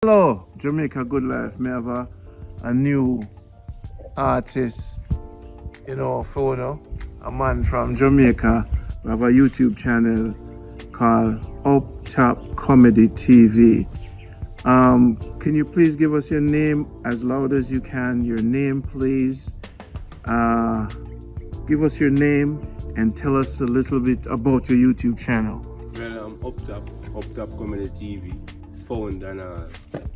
Hello, Jamaica Good Life. Me have a new artist, a man from Jamaica. We have a YouTube channel called Uptop Comedy TV. Can you please give us your name as loud as you can? Your name, please. Give us your name and tell us a little bit about your YouTube channel. Well, I'm Uptop Comedy TV, found and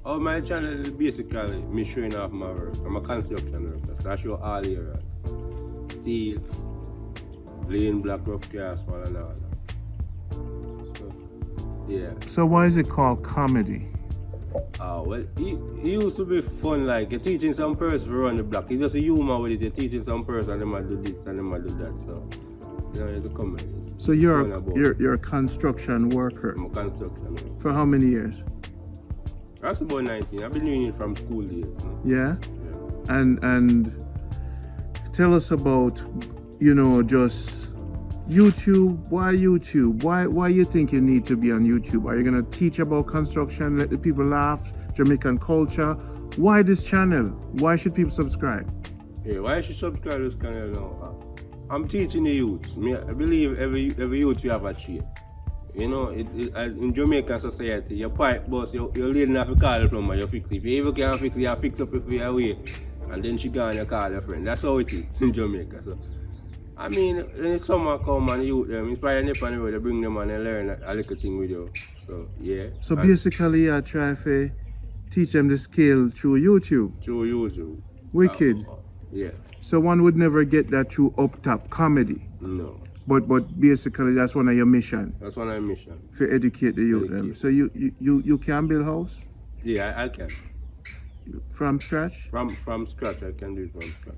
all my channel is basically me showing off my work. I'm a construction worker, so I show all areas. Steel, laying black rough cast, and all that. So, yeah. So why is it called comedy? Well, it used to be fun, like you're teaching some person to run the block. It's just a humor with it. You're teaching some person and they might do this and they might do that. So, it's a comedy. So you're a construction worker. I'm a construction worker. For how many years? That's about 19. I've been doing it from school days. Yeah? Yeah. And tell us about, just YouTube. Why YouTube? Why you think you need to be on YouTube? Are you gonna teach about construction, let the people laugh, Jamaican culture? Why this channel? Why should people subscribe? Yeah, why should subscribe to this channel now? I'm teaching the youth. I believe every youth you have a trade. In Jamaican society, your pipe bust, your lady have to call the plumber, you fix it. If you ever can't fix it, you fix up it for your way. And then she gone, you call your friend. That's how it is in Jamaica. So, I mean, in the summer come and youth them, inspire them on the road, they bring them and they learn a little thing with you. So, yeah. So basically, I try to teach them the skill through YouTube. Through YouTube. Wicked. Yeah. So one would never get that through Uptop Comedy. No. But basically, that's one of your mission. That's one of my mission. To educate the youth. Them. So you can build house? Yeah, I can. From scratch? From scratch, I can do it from scratch.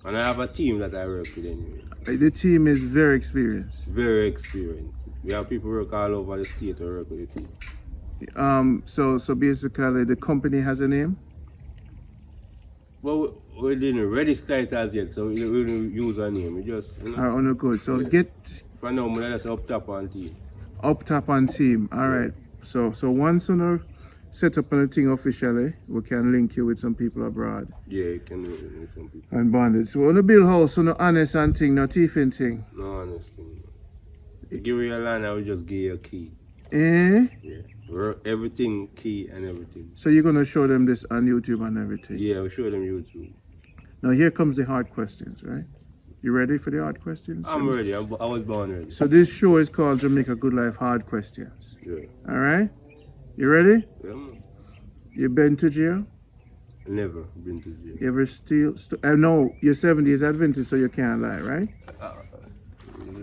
And I have a team that I work with anyway. The team is very experienced. Very experienced. We have people work all over the state to work with the team. So basically, the company has a name? Well, we didn't register it as yet, so we don't use a name. We just, Oh, no, good. So yeah. For now, we just Uptop on team. Uptop on team. All right. So once you set up anything officially, we can link you with some people abroad. Yeah, you can do it with some people. And bonded. So on the build house, so no honest and thing, no thieving thing. No honest thing. You give me your land, I will just give you a key. Eh? Yeah. Everything, key and everything. So you're gonna show them this on YouTube and everything? Yeah, we'll show them YouTube. Now here comes the hard questions, right? You ready for the hard questions? I'm ready. I was born ready. So this show is called Jamaica Good Life Hard Questions. Yeah. All right? You ready? Yeah, man. You been to jail? Never been to jail. You ever steal? No, you're Seventh-day Adventist, so you can't lie, right?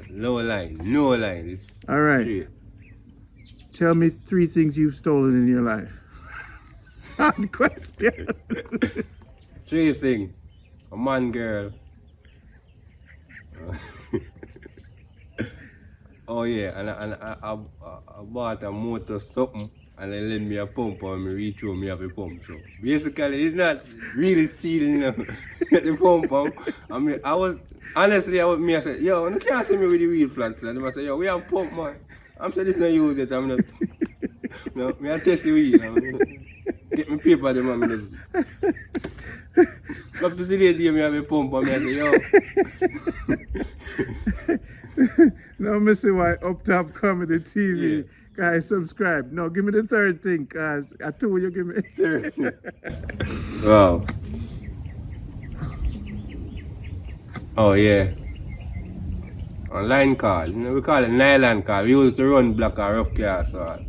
No lie. No lie. It's All right. straight. Tell me 3 things you've stolen in your life. Hard question. 3 things. A man, girl. Oh yeah, and I bought a motor something and they lend me a pump and me reach home, me have a pump. So basically it's not really stealing, the pump. I mean I said, yo, you can't see me with the wheel flats. And I said, yo, we have pump, man. I'm saying this not use it, I'm not no, me I test the wheel. Get me paper them man. Up to today, me have a pump and I say, yo. Now, Mr. White, Uptop Comedy TV. Yeah. Guys, subscribe. No, give me the 3rd thing, cause I told you give me. Wow. Oh yeah. A line car. We call it nylon car. We used to run black or rough car, so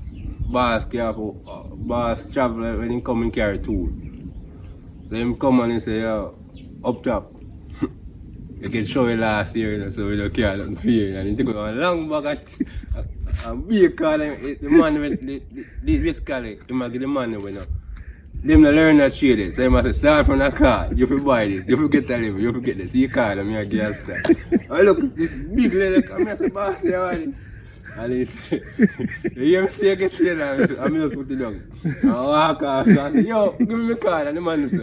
boss travel when he come and carry tool. So him come and he say, yo, up top. You get show it last year, so we don't care nothing fear. And he took a long bag and be a car, the man with basically, he might get the money when them not learn that trade it. So he must say, start from the car, you have buy this, you have get the level, you have get this. So you call them, you get start. I look, this big lady come here, say, boss, you want this? And he say, you hear me say I get trade, I'm just put it down. I walk off, so I say, yo, give me my card, and the man say,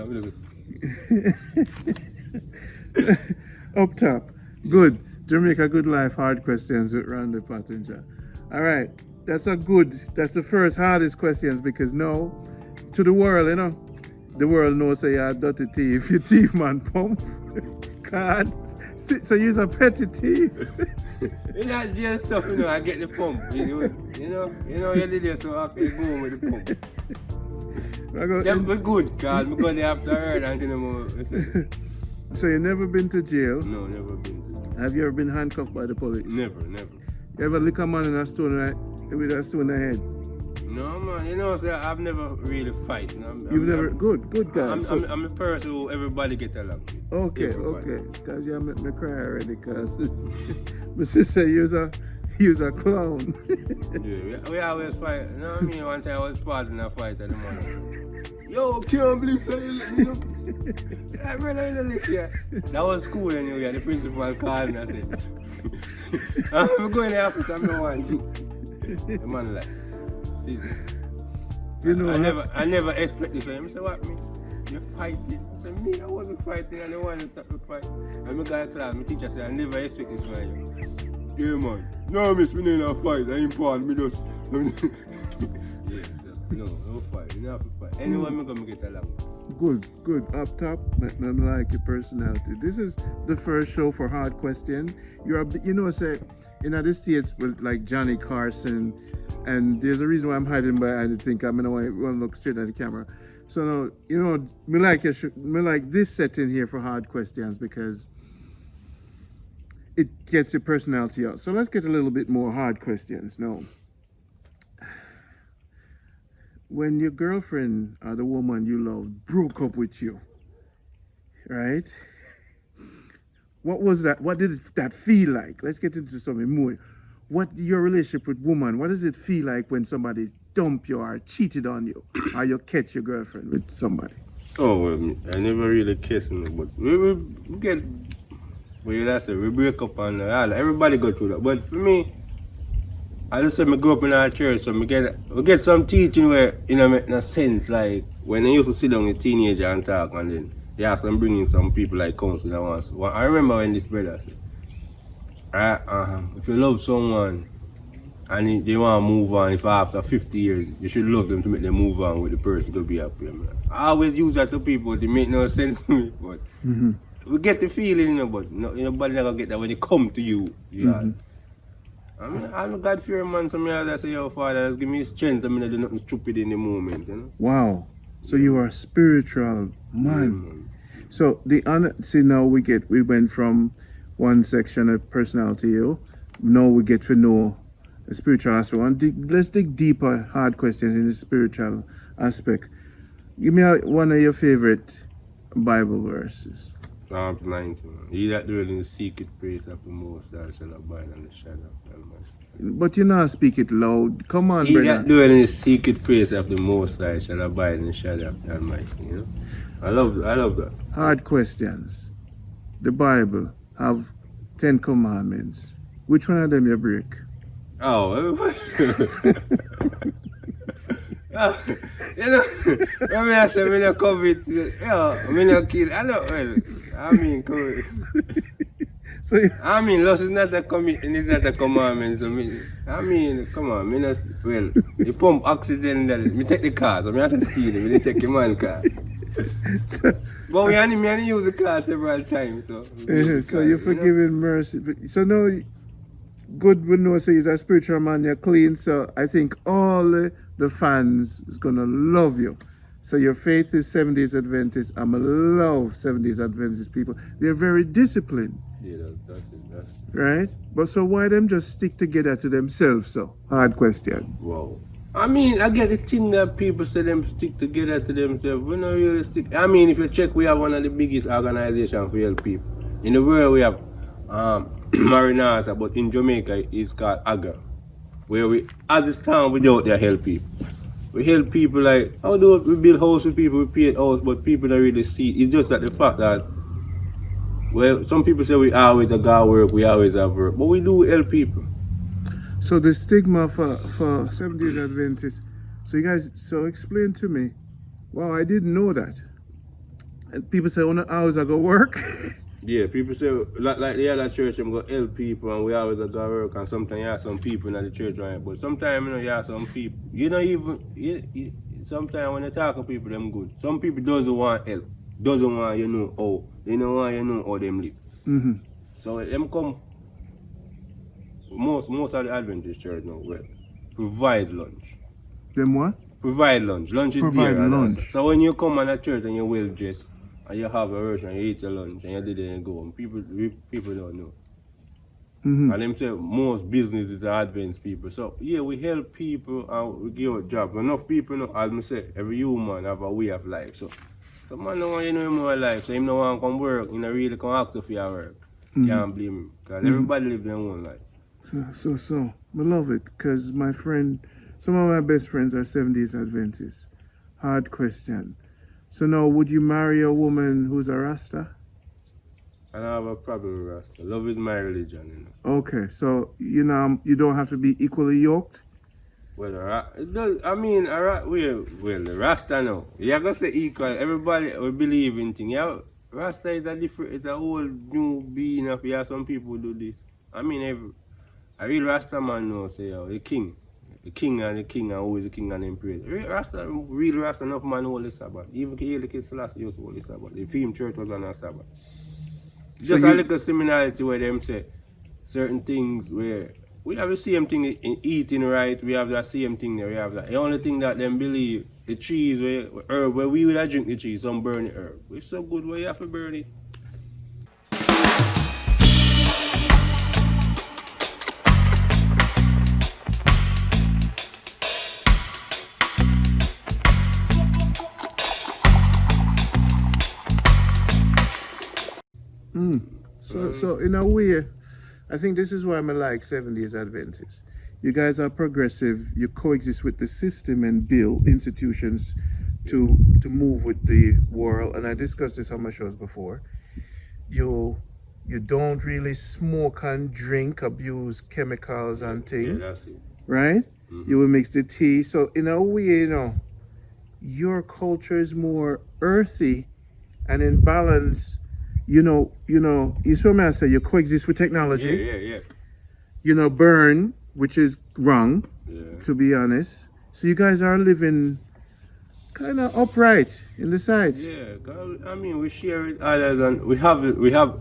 Uptop. Good. Jamaica Good Life Hard Questions with Randy Pottinger. All right. That's the first hardest questions because no, to the world, you know. The world knows say you're a dirty thief. You thief man pump. God. So you're a petty thief. You know, jail stuff, you know, I get the pump. You know, you did it, so I can go home with the pump. Yeah, we're good, because we're going to have to earn and you know. So you never been to jail? No, never been to jail. Have you ever been handcuffed by the police? Never. You ever lick a man in a stone with a stone in the head? No, man. You know, sir, I've never really fight. You've never? Good guy. I'm a person who everybody get along with. Okay. Because you make me cry already, because my sister, you was a clown. Yeah, we always fight. You know what I mean? One time I was part in a fight at the morning. Yo, can't believe so you let me know. Yeah, brother, you don't lick here. That was school anyway. The principal called me and said, I'm going to the office, I'm the one. The man like, you know, I never expect this. I said, what me? You're fighting? I said, me, I wasn't fighting. I don't want to stop the fight. And I got a class, my teacher said, I never expect this one. Yeah, man. No, miss, me in a fight. I ain't part, me just. Yeah, no fight. You don't have to fight. Anyone, I'm going to get along. Good. Uptop, I like your personality. This is the first show for Hard Question. Say, in other states with like Johnny Carson, and there's a reason why I'm hiding behind the thing. I mean, I want to look straight at the camera. So, no, me like this setting here for Hard Questions because it gets your personality out. So let's get a little bit more hard questions. No. When your girlfriend or the woman you love broke up with you, right? What was that? What did that feel like? Let's get into something more. What your relationship with woman? What does it feel like when somebody dumped you or cheated on you, or you catch your girlfriend with somebody? Oh, well, I never really kissed him, but we get. Well, that's it. We break up and everybody go through that. But for me, I just said I grew up in our church, so we get some teaching where make no sense. Like when I used to sit down with teenager and talk, and then they asked them bringing some people like counsel that once. Well, I remember when this brother said, if you love someone and they want to move on, if after 50 years, you should love them to make them move on with the person to be happy. I always use that to people. It make no sense to me, but we get the feeling, but nobody never get that when it come to you. Yeah. I mean, I'm a God-fearing man, so I say, yo, Father, give me strength. I mean, I do nothing stupid in the moment, Wow. So you are a spiritual man. So now we went from one section of personality, now we get to know the spiritual aspect. Let's dig deeper, hard questions in the spiritual aspect. Give me one of your favorite Bible verses. Psalms 90, man. He that dwell in the secret place of the Most High shall abide in the shadow of the Almighty. But you not speak it loud. Come on, he brother. He that dwell in the secret place of the Most High shall abide in the shadow of the Almighty. I love that. Hard questions. The Bible have 10 commandments. Which one of them you break? Oh, when I say when I commit, when I kill, COVID. Lust is not a commitment, it's not a commandment. Come on, you pump oxygen, me take the car, so I have to steal it, me take your man car. But we only use the car several times. So you're forgiving mercy. So now, good we know say he's a spiritual man, you're clean, so I think all the fans is gonna love you. So your faith is Seventh-day Adventist. I love Seventh-day Adventist people. They're very disciplined. Yeah, that's it. Right? But so why them just stick together to themselves? So hard question. Wow. I get the thing that people say them stick together to themselves. We don't really stick. If you check, we have one of the biggest organizations for help people. In the world we have mariners, but in Jamaica it's called AGA. Where we, as a town, we out there help people. We help people like, how do we build house with people, we paint house, but people don't really see it. It's just that the fact that, well, some people say we always have God work, we always have work, but we do help people. So the stigma for Seventh-day Adventist, so you guys, explain to me, wow, I didn't know that. And people say, hours I go work? Yeah, people say, like the other church, I'm going to help people and we always have to work, and sometimes you have some people in the church, right? But sometimes, you have some people, sometimes when you talk to people, them good. Some people doesn't want help. Doesn't want you know how. They don't want you know how them live. Mm-hmm. So them come, most of the Adventist church now, well, provide lunch. Them what? Provide lunch. Lunch is Provide there. lunch. So when you come on a church and you're well dressed, and you have a rush and you eat your lunch, and you did it and go, and people don't know. Mm-hmm. And them say most businesses are Adventist people. So yeah, we help people and we give out jobs. Enough people know, as I say, every human have a way of life. So some man don't want you know him more life, so him don't want to come work, he don't really come ask you for your work. Can't blame him. Because everybody live their own life. So, I love it, because some of my best friends are Seventh-day Adventists. Hard question. So now, would you marry a woman who's a Rasta? I don't have a problem with Rasta. Love is my religion, you know. Okay, so you don't have to be equally yoked? Well, it does, I mean, the Rasta now. You're going to say equal. Everybody will believe in things. Yeah, Rasta is it's a whole new being. If you have some people who do this. I mean, a real Rasta man knows, say, the king. The king and always the king and them praise. Real Rasta enough man hold the Sabbath. Even the kids last used to hold the Sabbath. The film church was on a Sabbath. Just a little similarity where them say certain things where we have the same thing in eating, right? We have the same thing there. We have that. The only thing that them believe, the trees, where we would drink the trees, some burn the herb. It's so good where you have to burn it. So in a way, I think this is why I'm like Seventh-day Adventist. You guys are progressive. You coexist with the system and build institutions to move with the world. And I discussed this on my shows before. You don't really smoke and drink, abuse chemicals and things. Yeah, that's it. Right? Mm-hmm. You will mix the tea. So in a way, your culture is more earthy and in balance. You saw me I say you coexist with technology. Yeah. Burn, which is wrong, to be honest. So you guys are living kind of upright in the sides. Yeah, I mean, we share it others, and we have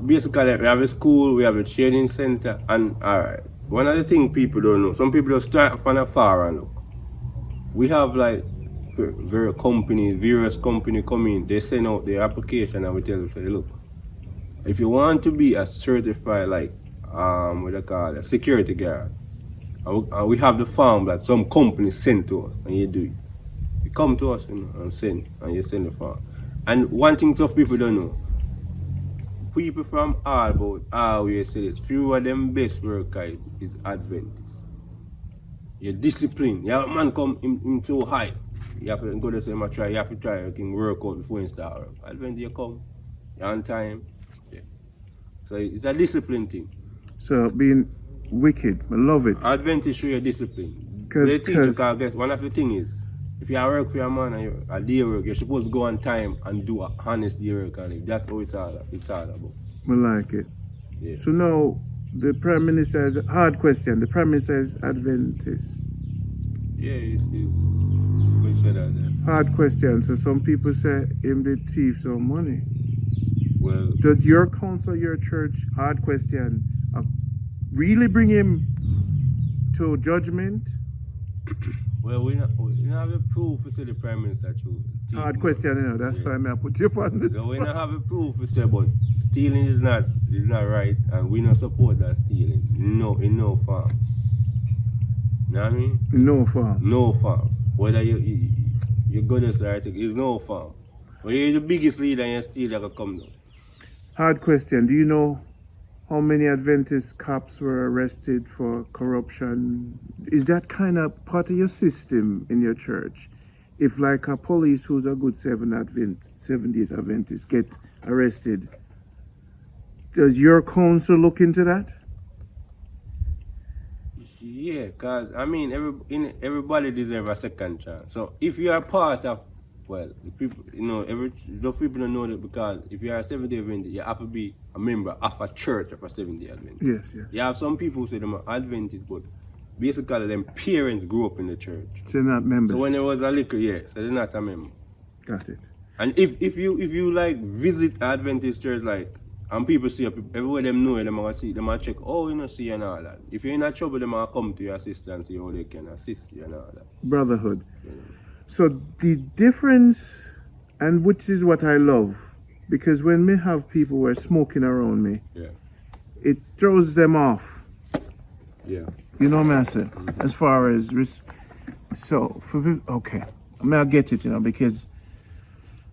basically we have a school, we have a training center, and alright. One of the things people don't know, some people just start from afar and look. We have like various companies come in, they send out their application and we tell them, say, look, if you want to be a certified, like, what they call it, security guard, and we have the form that some companies send to us, and you do it. You come to us and you send the form. And one thing tough people don't know, people from all we say this, few of them best workers is Adventist. You're disciplined. You have a man come in too high. You have to go to say, you have to try, you can work out before you start work. Adventist, you come, you're on time. Yeah. So it's a discipline thing. So being wicked, I love it. Adventist show you discipline. They teach you, because one of the things is, if you work for your man and you're a day work, you're supposed to go on time and do an honest day work, and that's what it's all about. I like it. Yeah. So now, the Prime Minister is a hard question. The Prime Minister is Adventist. Yeah, we said that there. Hard question. So some people say him did thief some money. Well, does your council, your church, hard question, really bring him to judgment? Well, we don't have a proof to say the Prime Minister true. Hard question, that's why I put you on this. We don't have a proof to say, but stealing is not right, and we don't support that stealing. In no form. You know what I mean? No form. No form. Whether you're good as right, it's no form. When you're the biggest leader and you steal, you can come down. Hard question. Do you know how many Adventist cops were arrested for corruption? Is that kind of part of your system in your church? If like a police who's a good Seventh-day Adventist get arrested, does your council look into that? Yeah, because I mean, everybody deserves a second chance. So if you are part of, well, the people, those people don't know that, because if you are a Seventh-day Adventist, you have to be a member of a church of a Seventh-day Adventist. Yes, yeah. You have some people who say they're Adventist, but basically them parents grew up in the church. So not members. So when they was a little, yeah, so they're not a member. Got it. And if you like visit Adventist church, like, and people see you, everywhere them know, them gonna see, them gonna check, oh, you know, see and all that. If you're in a trouble, them gonna come to your assist and see how they can assist you and all that. Brotherhood. You know. So the difference, and which is what I love, because when me have people who are smoking around me, Yeah. it throws them off. Yeah. You know what I say? As far as so for people, okay, I mean I get it, you know, because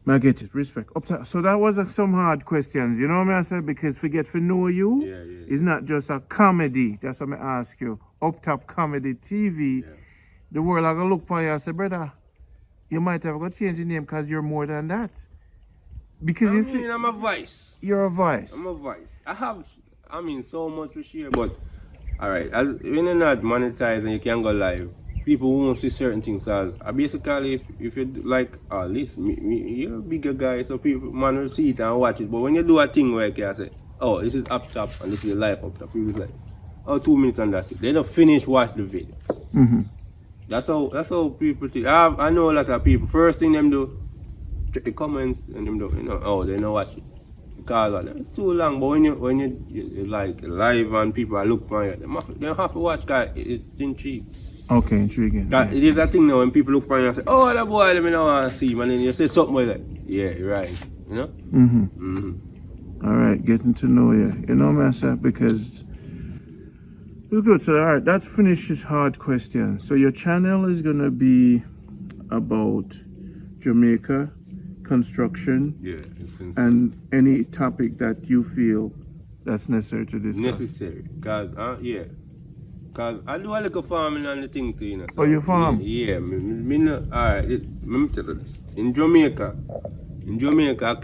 I get it. Respect. So that was some hard questions, you know what I say? Because forget for know you, Yeah. it's not just a comedy. That's what I ask you. Uptop comedy TV. Yeah. The world are gonna look for you and say, brother, you might have got to change your name because you're more than that. Because you see, I'm a voice. you're a voice. I'm a voice. I have, so much to share, but alright, as when you're not monetized and you can go live, people won't see certain things as basically if you like listen, you're a bigger guy, so people man will see it and watch it. But when you do a thing where you can say, oh, this is Uptop and this is the life Uptop, people like, oh, 2 minutes and that's it. They don't finish watch the video. Mm-hmm. That's how people think. I know a lot of people. First thing them do, check the comments and them do, you know, oh, they don't watch it. Because it's too long, but when you like live and people are looking for you, they don't have to watch because it's intriguing. Okay, intriguing. Yeah. It is a thing now when people look for you and say, oh, that boy, let me know want to see him. And then you say something like that. Yeah, you're right. You know? All right, getting to know you. You know, Master, because it's good. So, all right, that finishes hard question. So, your channel is going to be about Jamaica, construction, and any topic that you feel that's necessary to discuss. Necessary. Because, Because I do a little farming and the thing too, you know. So, oh, you farm? Yeah. Alright, let me tell you this. In Jamaica,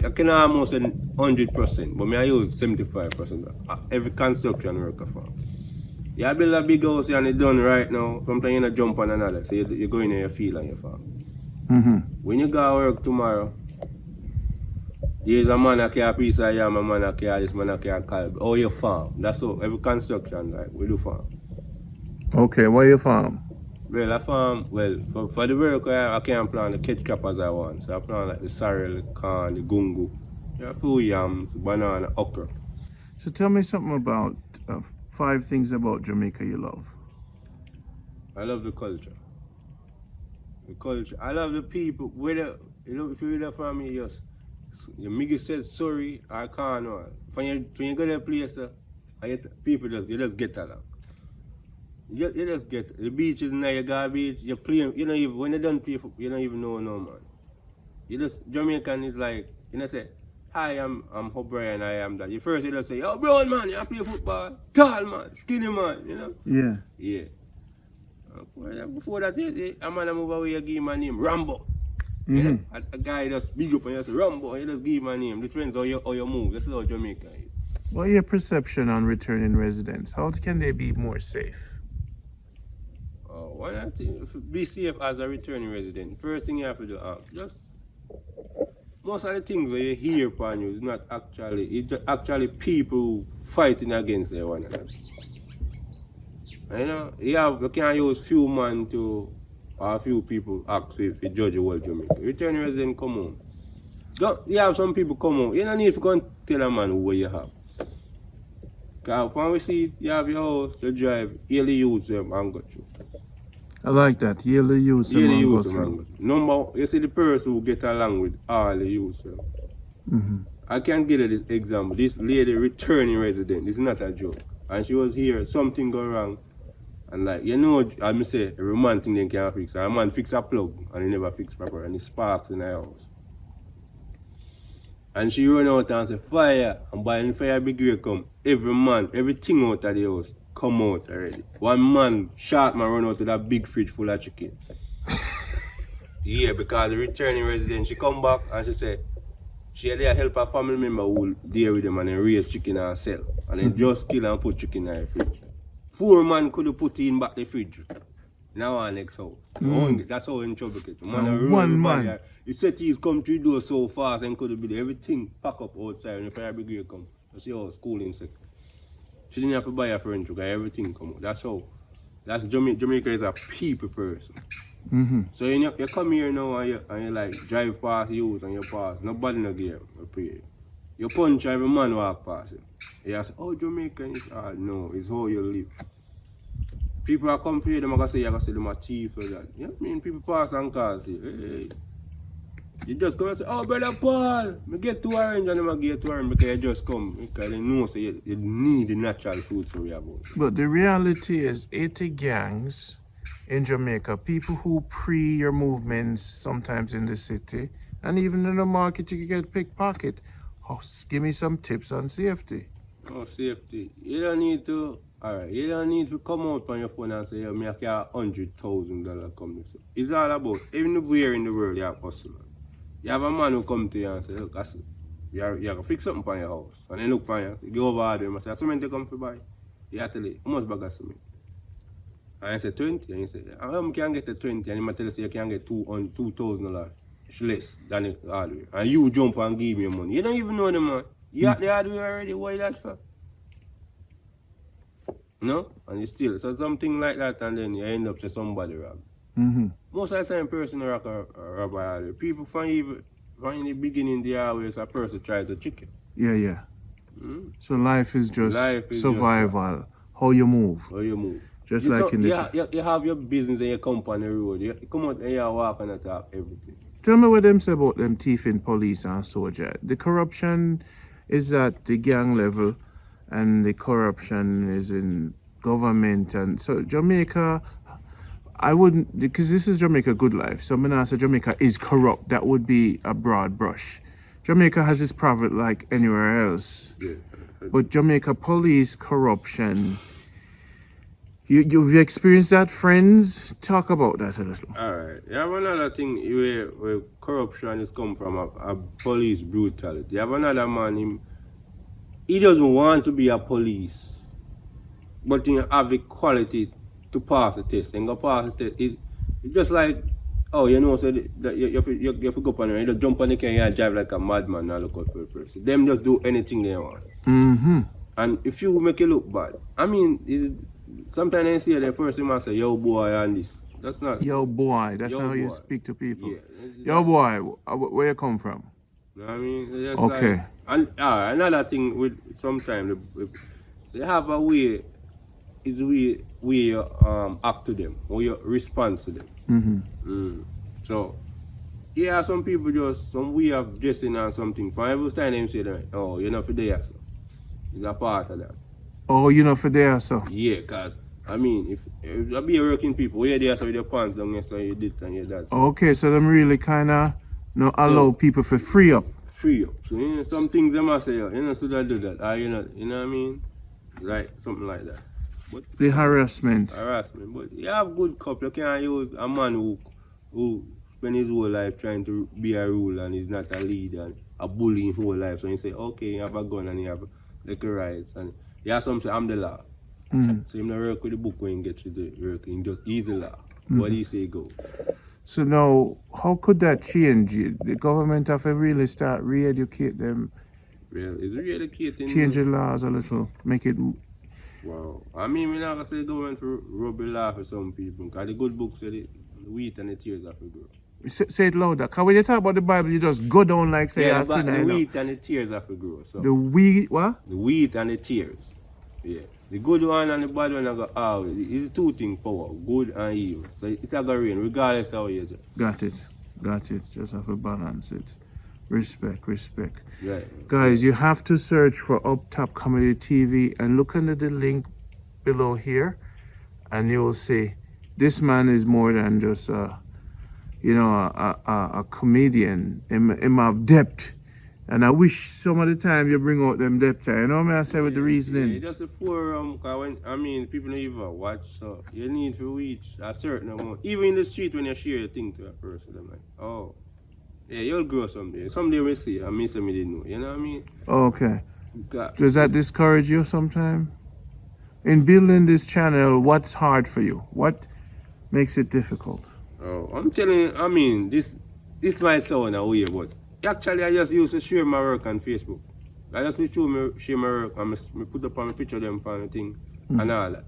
I can almost say 100%, but I use 75%. Every construction worker farm. You build a big house and it's done right now. Sometimes you don't jump on another, so you go in there, you feel on your farm. Mm-hmm. When you go to work tomorrow, there's a man that carry a piece of yam, a man that carry this, man that carry a calb. Oh, you farm. That's all. Every construction, like, we do farm. Okay, where you farm? Well, I farm, for the work I can't plant the catch crop as I want. So I plant like the sorrel, the corn, the gungu. There are a few yams, banana, okra. So tell me something about 5 things about Jamaica you love. I love the culture. The culture. I love the people. Whether, you know, if you're there for me, you make said sorry or can't. When you go to a place, people just get along. You just get the beach is nice, you go to the beach, you play, you know, even when you don't play football, you don't even know no man. You just Jamaican is like, you know, say, hi, I'm O'Brien, I am that. You first you just say, oh brown man, you play football, tall man, skinny man, you know? Yeah. Yeah. Before that, a man move away, you give him a name, Rambo. Mm-hmm. You know? A guy just big up and you say, Rambo, you just give him a name. Depends how you move. This is how Jamaica is. What your perception on returning residents? How can they be more safe? Why not be safe as a returning resident? First thing you have to do, just most of the things that you hear upon you is not actually, it's actually people fighting against one another. You know, you can't use few man to, or a few people ask if you judge the whole Jamaica. Returning resident come on. You have some people come on, you don't need to go and tell a man what you have. Because when we see you have your house, you drive, you use them and got you. I like that. Yearly use Number, you see the person who get along with all the youth. Mm-hmm. I can give you this example. This lady returning resident, this is not a joke. And she was here, something go wrong. And like, you know, I say, every man thing they can't fix. And a man fix a plug and he never fix proper and it sparks in the house. And she run out and say, fire. And by the fire brigade come, every man, everything out of the house come out already. One man, short man, run out to that big fridge full of chicken. Yeah, because the returning resident, she come back and she say, she had to help a family member who deal with them and then raise chicken and sell. And then just kill and put chicken in the fridge. 4 man could have put in back the fridge. Now our next house. That's how in trouble get. One man. He said he's come through the door so fast and could have been everything pack up outside when the fire brigade come. You see how school in second. She didn't have to buy a furniture because everything come out. That's how That's Jamaica is a people person. Mm-hmm. So you come here now and you like drive past youth and you pass. Nobody no give you pay. You punch every man walk past you. You say, oh, Jamaican is hard. No, it's how you live. People are compare them, I can say, them a thief or that. You know what I mean? People pass and call say, hey. You just come and say, oh, brother Paul, me get to orange and them get to orange because you just come. Because they know so you need the natural food so we have about. But the reality is 80 gangs in Jamaica, people who pre your movements sometimes in the city, and even in the market you can get pickpocket. Oh, give me some tips on safety. Oh, safety. You don't need to, alright, you don't need to come out on your phone and say, you make $100,000 come this. It's all about, even where in the world you have hustle. You have a man who come to you and say, look, you have to fix something for your house. And then look for you, you go over there and say, cement you come to buy. You have to tell you, how much bag of cement? And you say 20, and you say, how much can get the 20? And you tell you, you can get $2,000 less than the hardware. And you jump and give me money. You don't even know the man. You have the hardware already, why that for? No? And you still, so something like that, and then you end up to somebody rob. Mm-hmm. Most of the time, person rob hardware. People from the beginning, they always a person try to trick you. Yeah. So life is just survival. How you move. Just you like in the... You have your business and you come on the road. You come out and you walk and talk everything. Tell me what them say about them thieving police and soldier. The corruption is at the gang level and the corruption is in government. And so Jamaica, I wouldn't, because this is Jamaica good life. So I'm going to say Jamaica is corrupt. That would be a broad brush. Jamaica has its private like anywhere else. Yeah. But Jamaica police corruption, you've experienced that, friends? Talk about that a little. Alright. You have another thing where corruption is come from a police brutality. You have another man, he doesn't want to be a police, but he have the quality to pass the test. And go pass the test. It's just like, oh, you know, so that you have to go up on you just jump on the car and drive like a madman and look out for a person. Them just do anything they want. Mm-hmm. And if you make it look bad, I mean, sometimes I see the person must say, yo boy, and this. That's not. Yo boy, that's Yo not how you boy. speak to people. Yeah. Yo boy, where you come from? You know what I mean? It's Okay. Like, and another thing with sometimes they have a way, is way you act to them, or you respond to them. Mm-hmm. So, yeah, some people just, some way of dressing or something. For every time they say that, oh, you're not for there, so. It's a part of that. Oh, you know for there, so. Yeah, because, I mean, if I be working people, where they are, so with your pants down there, so you did and you that. So. Okay, so them really kind of allow people for free up. Free up. So, you know, some things they must say, you know, should I do that? Or, you know what I mean? Like, something like that. But The harassment. But you have good couple. You can't use a man who spend his whole life trying to be a ruler and he's not a leader and a bully his whole life. So you say, okay, you have a gun and you have like rights. And you have some say, I'm the law. Mm-hmm. So you don't work with the book when you get to the work. You just use the law. What do you say go? So now, how could that change? The government have to really start re-educate them, Well, it's really educating. change the laws a little, make it... Wow. I mean, we're not going to say government to rub the law for some people. Because the good book said the wheat and the tears have to grow. Say it louder. Because when you talk about the Bible, you just go down like say, Yeah, the wheat and the tears have to grow. So. The wheat, what? The wheat and the tears. Yeah. The good one and the bad one are going to it's two things power, good and evil. So it's going to rain regardless of how you do. Got it. Just have to balance it. Respect. Right. Guys, you have to search for Uptop Comedy TV and look under the link below here and you will see this man is more than just a comedian. Him have depth. And I wish some of the time you bring out them depth. You know what I say with the reasoning? Yeah, just a forum, because people don't even watch, so you need to reach a certain amount. Even in the street when you share a thing to a person, I'm like, oh, yeah, you'll grow someday. Someday we'll see. I mean, somebody didn't know. You know what I mean? Okay. Does that discourage you sometimes? In building this channel, what's hard for you? What makes it difficult? Oh, I'm telling you, this might sound a way, but actually I just used to share my work on Facebook. I just used to share my work and I put up on a picture of them on the thing and all that.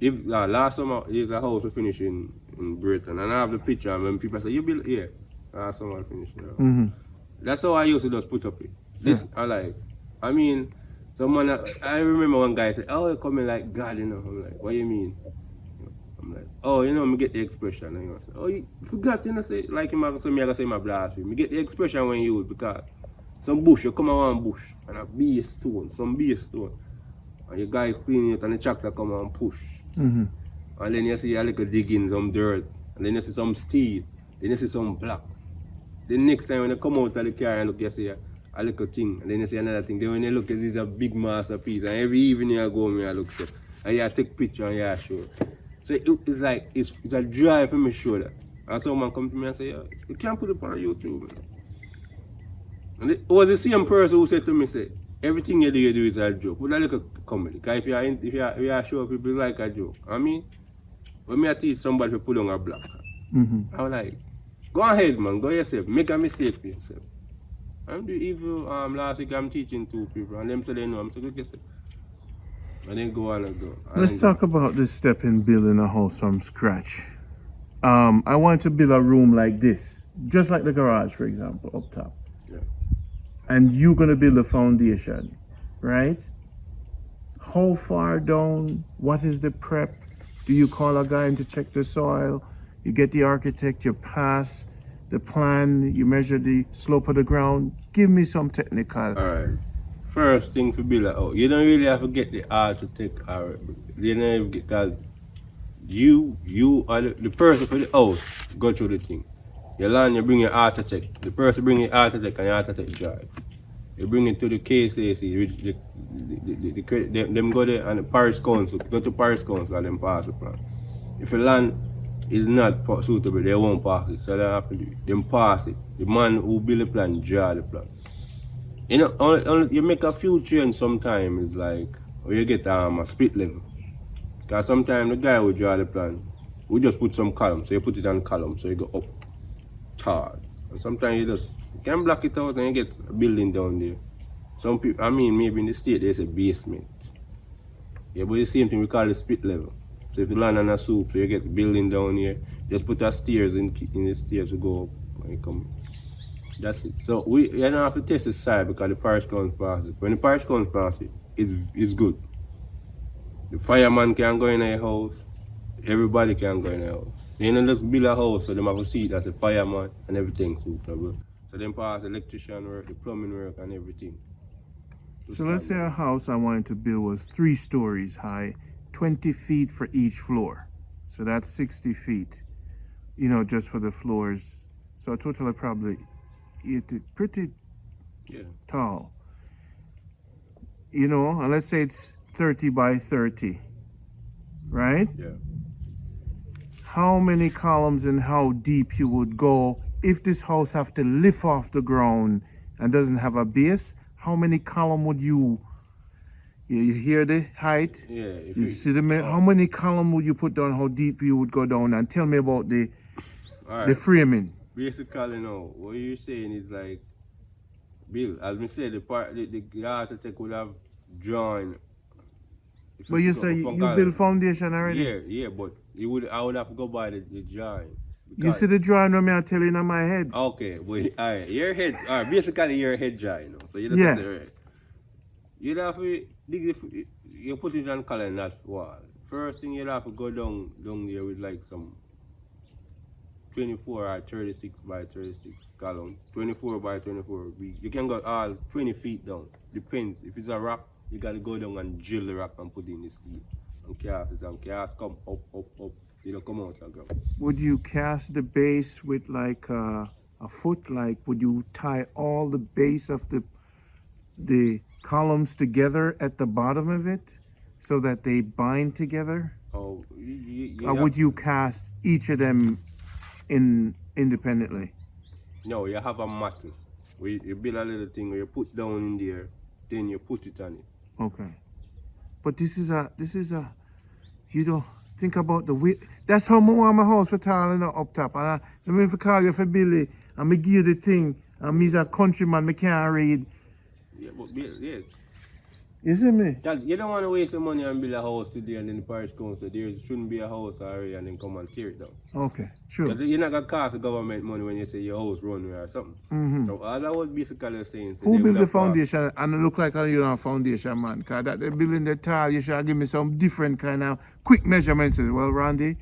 If last summer is a house we finish in Britain, and I have the picture, and when people say you build here, last summer I finished there. Mm-hmm. That's how I used to just put up it. This I like. I mean, someone I remember one guy said, "Oh, you're coming like God," you know. I'm like, "What do you mean?" I'm like, "Oh, you know, me get the expression." And you say, "Oh, you forgot, you know, say like him. So me I gonna say my blasphemy. Me get the expression when you because some bush, you come around bush and a base stone, some base stone, and your guy clean it and the tractor come and push, Mm-hmm. and then you see a little digging some dirt, and then you see some steel, then you see some black. The next time when you come out of the car and look, you see a little thing, and then you see another thing. Then when you look, this is a big masterpiece, and every evening you go me I look so, and you take picture and you show. So it's like it's a drive for me to show that. And someone come to me and say, "Yeah, you can't put it on YouTube." Man. And it was the same person who said to me, "Say everything you do is a joke." But I look at comedy. Because if you show people like a joke, I mean, when I teach somebody to put on a block, Mm-hmm. I was like, "Go ahead, man. Go yourself. Make a mistake for yourself." I'm the evil. Last week I'm teaching 2 people, and them say they know. I'm saying, "Look yourself." And then go on and go. Let's talk about this step in building a house from scratch. I want to build a room like this, just like the garage, for example, up top. Yeah. And you're gonna build a foundation, right? How far down? What is the prep? Do you call a guy in to check the soil? You get the architect, you pass the plan, you measure the slope of the ground. Give me some technical. Alright. First thing to build a house, you don't really have to get the architect or you don't have to get that. You are the person for the house, go through the thing. You land, you bring your architect. The person bring your architect and your architect drive. You bring it to the KCC, them go there and the parish council, go to parish council and them pass the plan. If the land is not suitable, they won't pass it, so they have to do it. Them pass it. The man who build the plan, draw the plan. You know, only you make a few changes sometimes, like, or you get a split level. Because sometimes the guy will draw the plan, we just put some column, so you put it on column, so you go up, hard. And sometimes you can block it out and you get a building down there. Some people, I mean, maybe in the state there's a basement. Yeah, but the same thing we call the split level. So if you land on a soup, so you get the building down here, just put a stairs in the stairs to go up when you come. That's it. So you don't have to test the side because the parish council pass it. When the parish council pass it, it's good. The fireman can go in your house, everybody can go in your house. You don't just build a house so they have to see it as a fireman and everything suitable. So then pass the electrician work, the plumbing work and everything. So let's say a house I wanted to build was 3 stories high, 20 feet for each floor. So that's 60 feet, you know, just for the floors. So totally probably pretty tall. You know, and let's say it's 30 by 30, right? Yeah. How many columns and how deep you would go if this house have to lift off the ground and doesn't have a base? How many column would you hear the height? Yeah. You see how many column would you put down? How deep you would go down? And tell me about the framing. Basically, no. What you're saying is like, Bill, as we said, the architect would have drawn. But you say you build foundation already? Yeah, but I would have to go by the drawing. You see the drawing when I tell you in my head? Okay, but alright, your head, basically your head drawing, you know. So you just say, right. You'd have to dig you put it on color in that wall. First thing you'll have to go down there with like some 24 or 36 by 36 column. 24 by 24. You can go all 20 feet down. Depends. If it's a rock, you gotta go down and drill the rock and put it in the steel. And cast it and cast come up. You don't come out and go. Would you cast the base with like a foot? Like would you tie all the base of the columns together at the bottom of it so that they bind together? Oh, or would you cast each of them independently? No, you have a mat. You build a little thing where you put down in there, then you put it on it. Okay. But this is a you don't think about the width. That's how I want my house for tall, you know, up top. And I mean, if I call you for Billy, and me give you the thing, and me's a countryman, me can't read. Yeah, but yes. You see me? Because you don't want to waste the money and build a house today and then the parish council, there shouldn't be a house already and then come and tear it down. Okay, true. Because you're not going to cost the government money when you say your house runway or something. Mm-hmm. So all that was basically saying. So Who built the foundation? And it look like you're not a foundation man. Because that they're building the tile, you should give me some different kind of quick measurements. Well, Randy,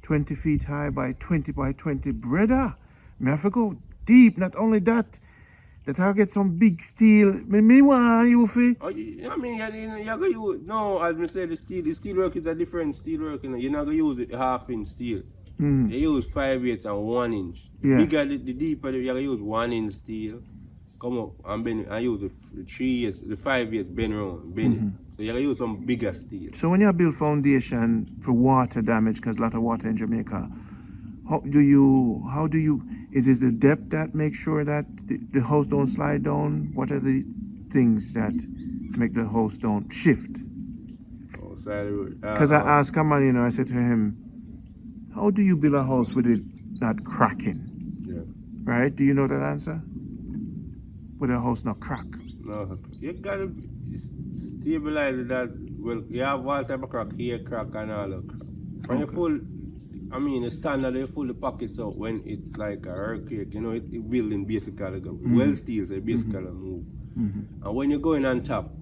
20 feet high by 20 by 20. Brother, me have to go deep. Not only that, that I'll get some big steel. Me want you feel? Oh, I mean, you're going to use, no, as I said, the steel work is a different steel work. You know? You're not going to use it half-inch steel. Mm. You use 5/8 and 1 inch. Yeah. Bigger, the deeper, you're going to use 1 inch steel. Come up and bend, and use the 3/8, the 5/8 bend around, bend it. So you're going to use some bigger steel. So when you build foundation for water damage, because a lot of water in Jamaica, how do you, is it the depth that makes sure that the house don't slide down? What are the things that make the house don't shift? Oh, sorry. Because I asked a man, I said to him, how do you build a house with it not cracking? Yeah. Right? Do you know that answer? With a house not crack? No, you got to stabilize it as, well, you have all type of crack, here crack and all of crack. When you full, I mean, the standard, you pull the pockets out when it's like a earthquake, it building basically go. Well steel, so it basically move. And when you go in on top,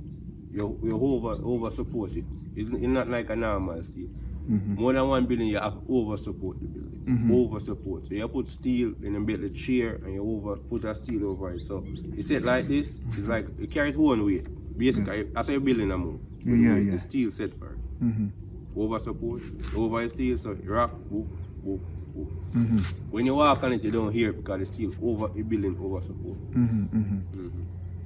you over support it. It's not like a normal steel. More than one building, you have over support the building. Over support. So you put steel in the middle of the chair and you put a steel over it. So it's set like this, it's like you carry it one weight. Basically, that's how you're building a move. Yeah. The steel set for it. Over support, over steel, so you rock, whoop, whoop, whoop. When you walk on it, you don't hear it because the steel you're building over support.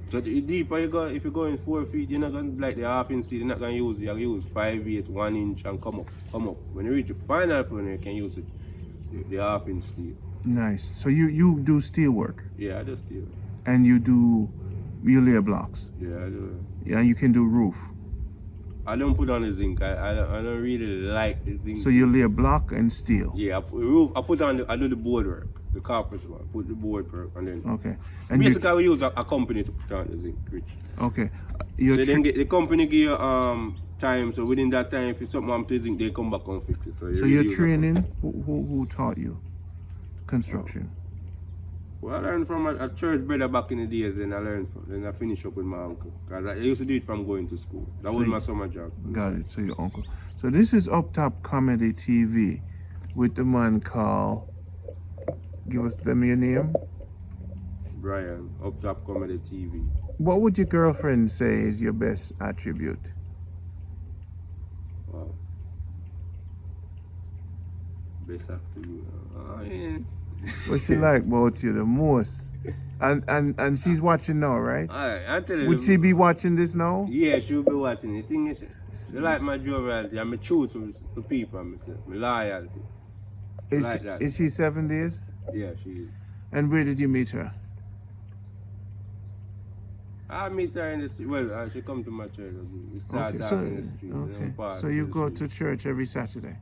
So the deeper you go, if you're going 4 feet, you're not going to like the half-inch steel, you're not going to use 5/8, 1 inch and come up. When you reach the final point, you can use it, the half-inch steel. Nice. So you do steel work? Yeah, I do steel. And you lay blocks? Yeah, I do. Yeah, you can do roof? I don't put on the zinc. I don't really like the zinc. So you lay a block and steel? Yeah, I put on I do the board work, the carpet one. Put the board work and then. Okay. And basically, we use a company to put on the zinc, Rich. Okay. So then the company give you time. So within that time, if it's something I'm to zinc, they come back and fix it. So you're training. Who taught you construction? Well, I learned from a church brother back in the days. Then I finished up with my uncle. Because I used to do it from going to school. That was my summer job. Got it. So your uncle. So this is Uptop Comedy TV with the man called, them your name? Brian, Uptop Comedy TV. What would your girlfriend say is your best attribute? Wow. Best attribute. What she like about you the most? And she's watching now, right? Alright, I tell you. Would she be watching this now? Yeah, she'll be watching. The thing is, she like my joviality. I'm true to people, my loyalty. Is she 7 days? Yeah, she is. And where did you meet her? I meet her in the street. Well, she come to my church. We start talking in the street. Okay. So you go to church every Saturday?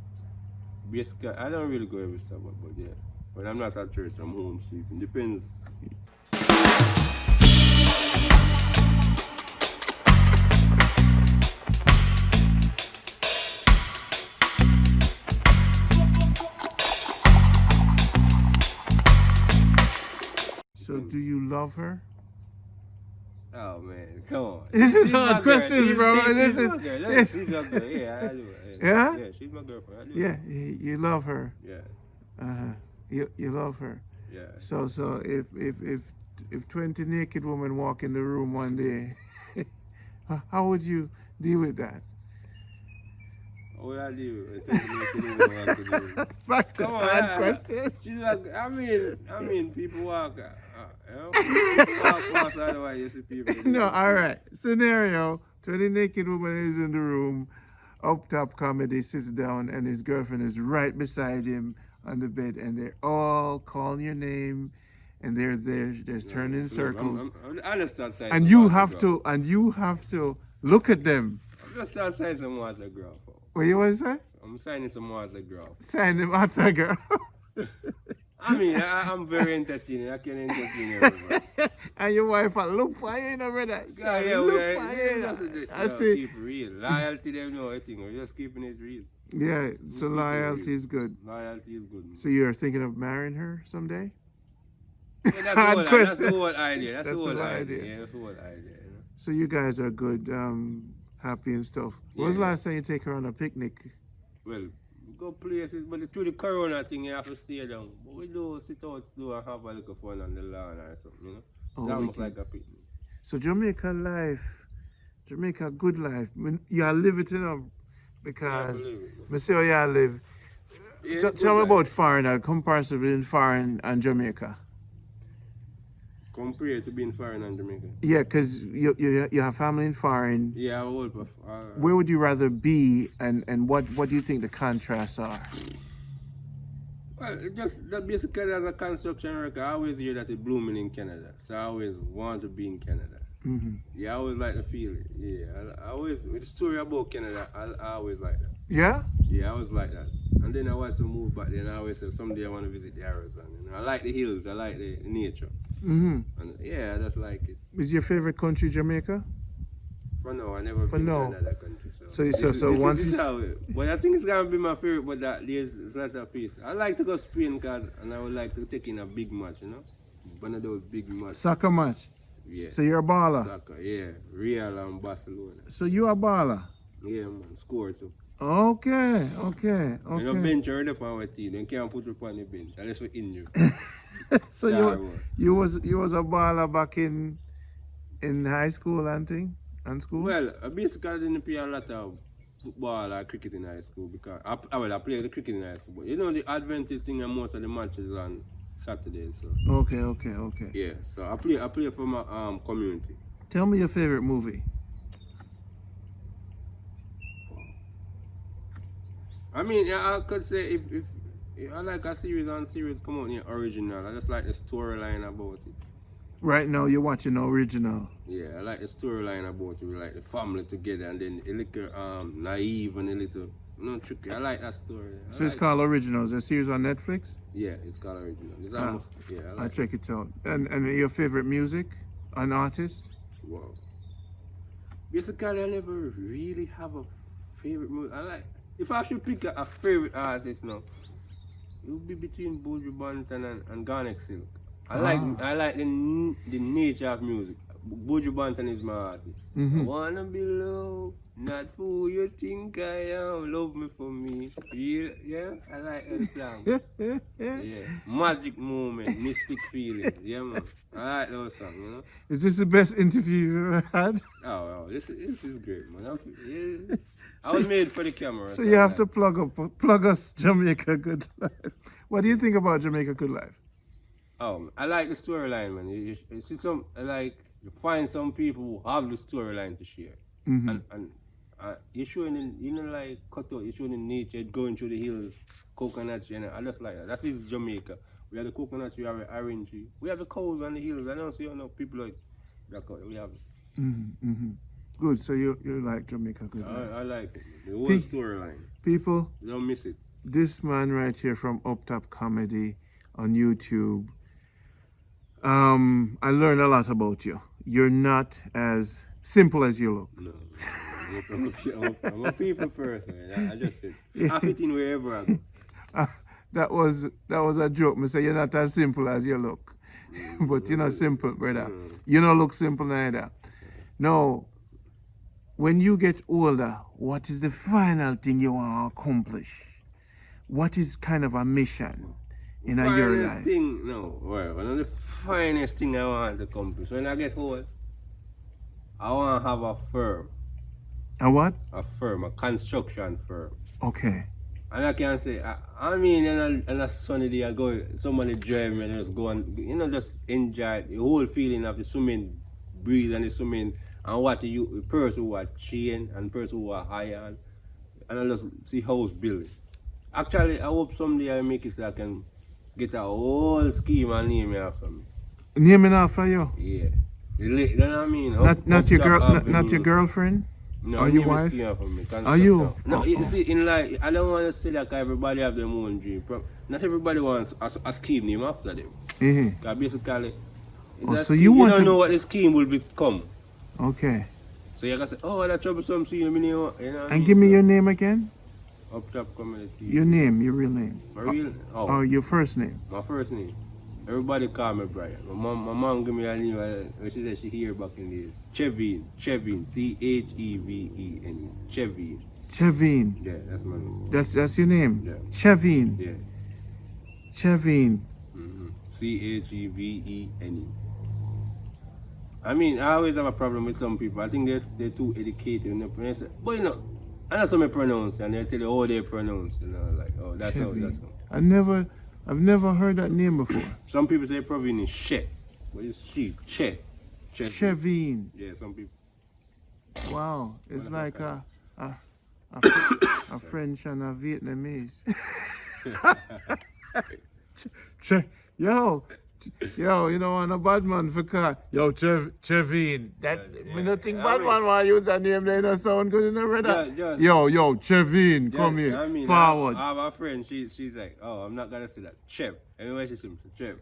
Basically, I don't really go every Sabbath, but yeah. When I'm not at church, I'm home sleeping. Depends. So do you love her? Oh man, come on. This is hard questions, bro. She's my girl. She's my girl. Yeah, I do. Yeah? Yeah, she's my girlfriend. I do. Yeah, you love her. Yeah. You love her. Yeah. So if 20 naked women walk in the room one day, how would you deal with that? What would I do? Back to that question. She's like, I mean, people walk. Walk past otherwise you see people. No, all right. Scenario: 20 naked woman is in the room. Uptop Comedy sits down, and his girlfriend is right beside him on the bed, and they're all calling your name, and they're turning in circles. And you have to look at them. I'm just start signing some autograph. What you want to say? I'm signing some autograph. Sign them autograph. I mean, I'm very entertaining. I can entertain everybody. And your wife look for you, you know, brother. Yeah, yeah, look we for you. just see. keep it real. Loyalty, them know everything. We're just keeping it real. Yeah, so loyalty is good. Loyalty is good. Man. So you're thinking of marrying her someday? Yeah, that's the whole idea. That's the whole idea. idea. Yeah, that's the whole idea. You know? So you guys are good, happy and stuff. When was the last time you take her on a picnic? Well, we go places, but through the corona thing, you have to stay down. But we do sit out and have a little fun on the lawn or something, you know? It's almost like a picnic. So Jamaica good life. You live it, you know, because I see how you live. Yeah, tell me about foreign, comparison between foreign and Jamaica. Compared to being foreign and Jamaica? Yeah, because you have family in foreign. Yeah, I would. Where would you rather be, and what do you think the contrasts are? Well, just that basically as a construction worker, I always hear that it's blooming in Canada. So I always want to be in Canada. Mm-hmm. Yeah, I always like to feel it. Yeah, I always, with the story about Canada, I always like that. Yeah? Yeah, I always like that. And then I want to move back there, and I always say someday I want to visit the Arizona. You know, I like the hills, I like the nature. Mm-hmm. And yeah, I just like it. Is your favorite country Jamaica? For now, I never been to another country. But I think it's gonna be my favorite. But there's lots of peace. I like to go Spain, and I would like to take in a big match. You know, one of those big matches. Soccer match. Yeah. So you're a baller. Soccer, yeah. Real and Barcelona. So you a baller. Yeah, man. Score too. Okay. You know, bench already up on our team. They can't put you on the bench unless we injure. So you was a baller back in high school and thing? And school? Well, I basically didn't play a lot of football or cricket in high school because I played the cricket in high school. But you know, the Adventist thing and most of the matches on Saturdays. So. Okay. Yeah, so I play for my community. Tell me your favorite movie. I mean, I could say if I like a series come out here original. I just like the storyline about it. Right now you're watching the original. Yeah, I like the storyline about it. We like the family together and then a little naive and a little tricky. I like that story. It's called Originals. A series on Netflix? Yeah, it's called Original. It's almost, I'll check it out. And your favorite music? An artist? Wow. Basically, I never really have a favorite music. If I should pick a favorite artist now, it would be between Buju Banton and Garnet Silk. I like the nature of music. Buju Banton is my artist. Mm-hmm. I wanna be loved, not for who you think I am. Love me for me. Yeah, I like that song. Yeah, magic moment, mystic feeling. Yeah, man. I like those songs, you know. Is this the best interview you've ever had? Oh, this is great, man. I was made for the camera. So you have to plug us Jamaica Good Life. What do you think about Jamaica Good Life? I like the storyline, man. You see you find some people who have the storyline to share, mm-hmm. and you're showing cut out. You're showing the nature, going through the hills, coconuts, and I just like that. That's Jamaica. We have the coconuts, we have the orange tree, we have the cows on the hills. I don't see enough people like that. We have it. Mm-hmm, mm-hmm. Good. So you like Jamaica Good Life? I like it. The whole storyline. People, don't miss it. This man right here from Uptop Comedy on YouTube. I learned a lot about you. You're not as simple as you look. No, I'm a people person. I just I fit in wherever I go. That was a joke. I say you're not as simple as you look, but you're not simple, brother. You don't look simple neither. No. When you get older, what is the final thing you want to accomplish? What is kind of a mission in your life? One of the finest thing I want to accomplish when I get old, I want to have a firm. A what? A firm, a construction firm. Okay. And I can say, I mean, on a sunny day, I go, somebody drive me and just go and, just enjoy the whole feeling of the swimming breeze and the swimming and what the person who are chain and person who are iron. And I just see house building. Actually, I hope someday I make it so I can get a whole scheme and name it after me. Name it after you? Yeah. You know what I mean? Not your girlfriend? No, Are you name is wife? came from me. Are you? No, you see, in life, I don't want to say like everybody have their own dream. Not everybody wants a scheme name after them. Mm-hmm. Because basically, it's Oh, a so scheme. you want don't to- know what the scheme will become. Okay. So you can say, oh, that troublesome scene, you know what I And mean? give me your name again. Uptop community. Your name, your real name. My real? Oh, Or your first name. my first name. Everybody call me Brian. My mom give me a name when she said she hear back in the days. Chevine, Chevine, Chevine. Chevine. Yeah, that's my name. That's your name. Yeah. Chevine. Yeah. Chevine. Mm-hmm. Chevene. I mean, I always have a problem with some people. I think they're too educated in the pronunciation. But you know, I know some they pronounce and they tell you how they pronounce. You know, like, oh, that's how. Chevine. I've never heard that name before. Some people say Provine is Che. But it's Che. Chevine. Yeah, some people. Wow. It's like a French and a Vietnamese. Yo, you know, on a bad man for car. Yo, Chevine. That Yeah, me not think I bad mean- man want to use that name. They don't sound good, you know, brother. Yeah. Yo, Chevine, come here, I mean, forward. I have a friend, she's like, oh, I'm not gonna say that. Chev. Anyway, she says Chev.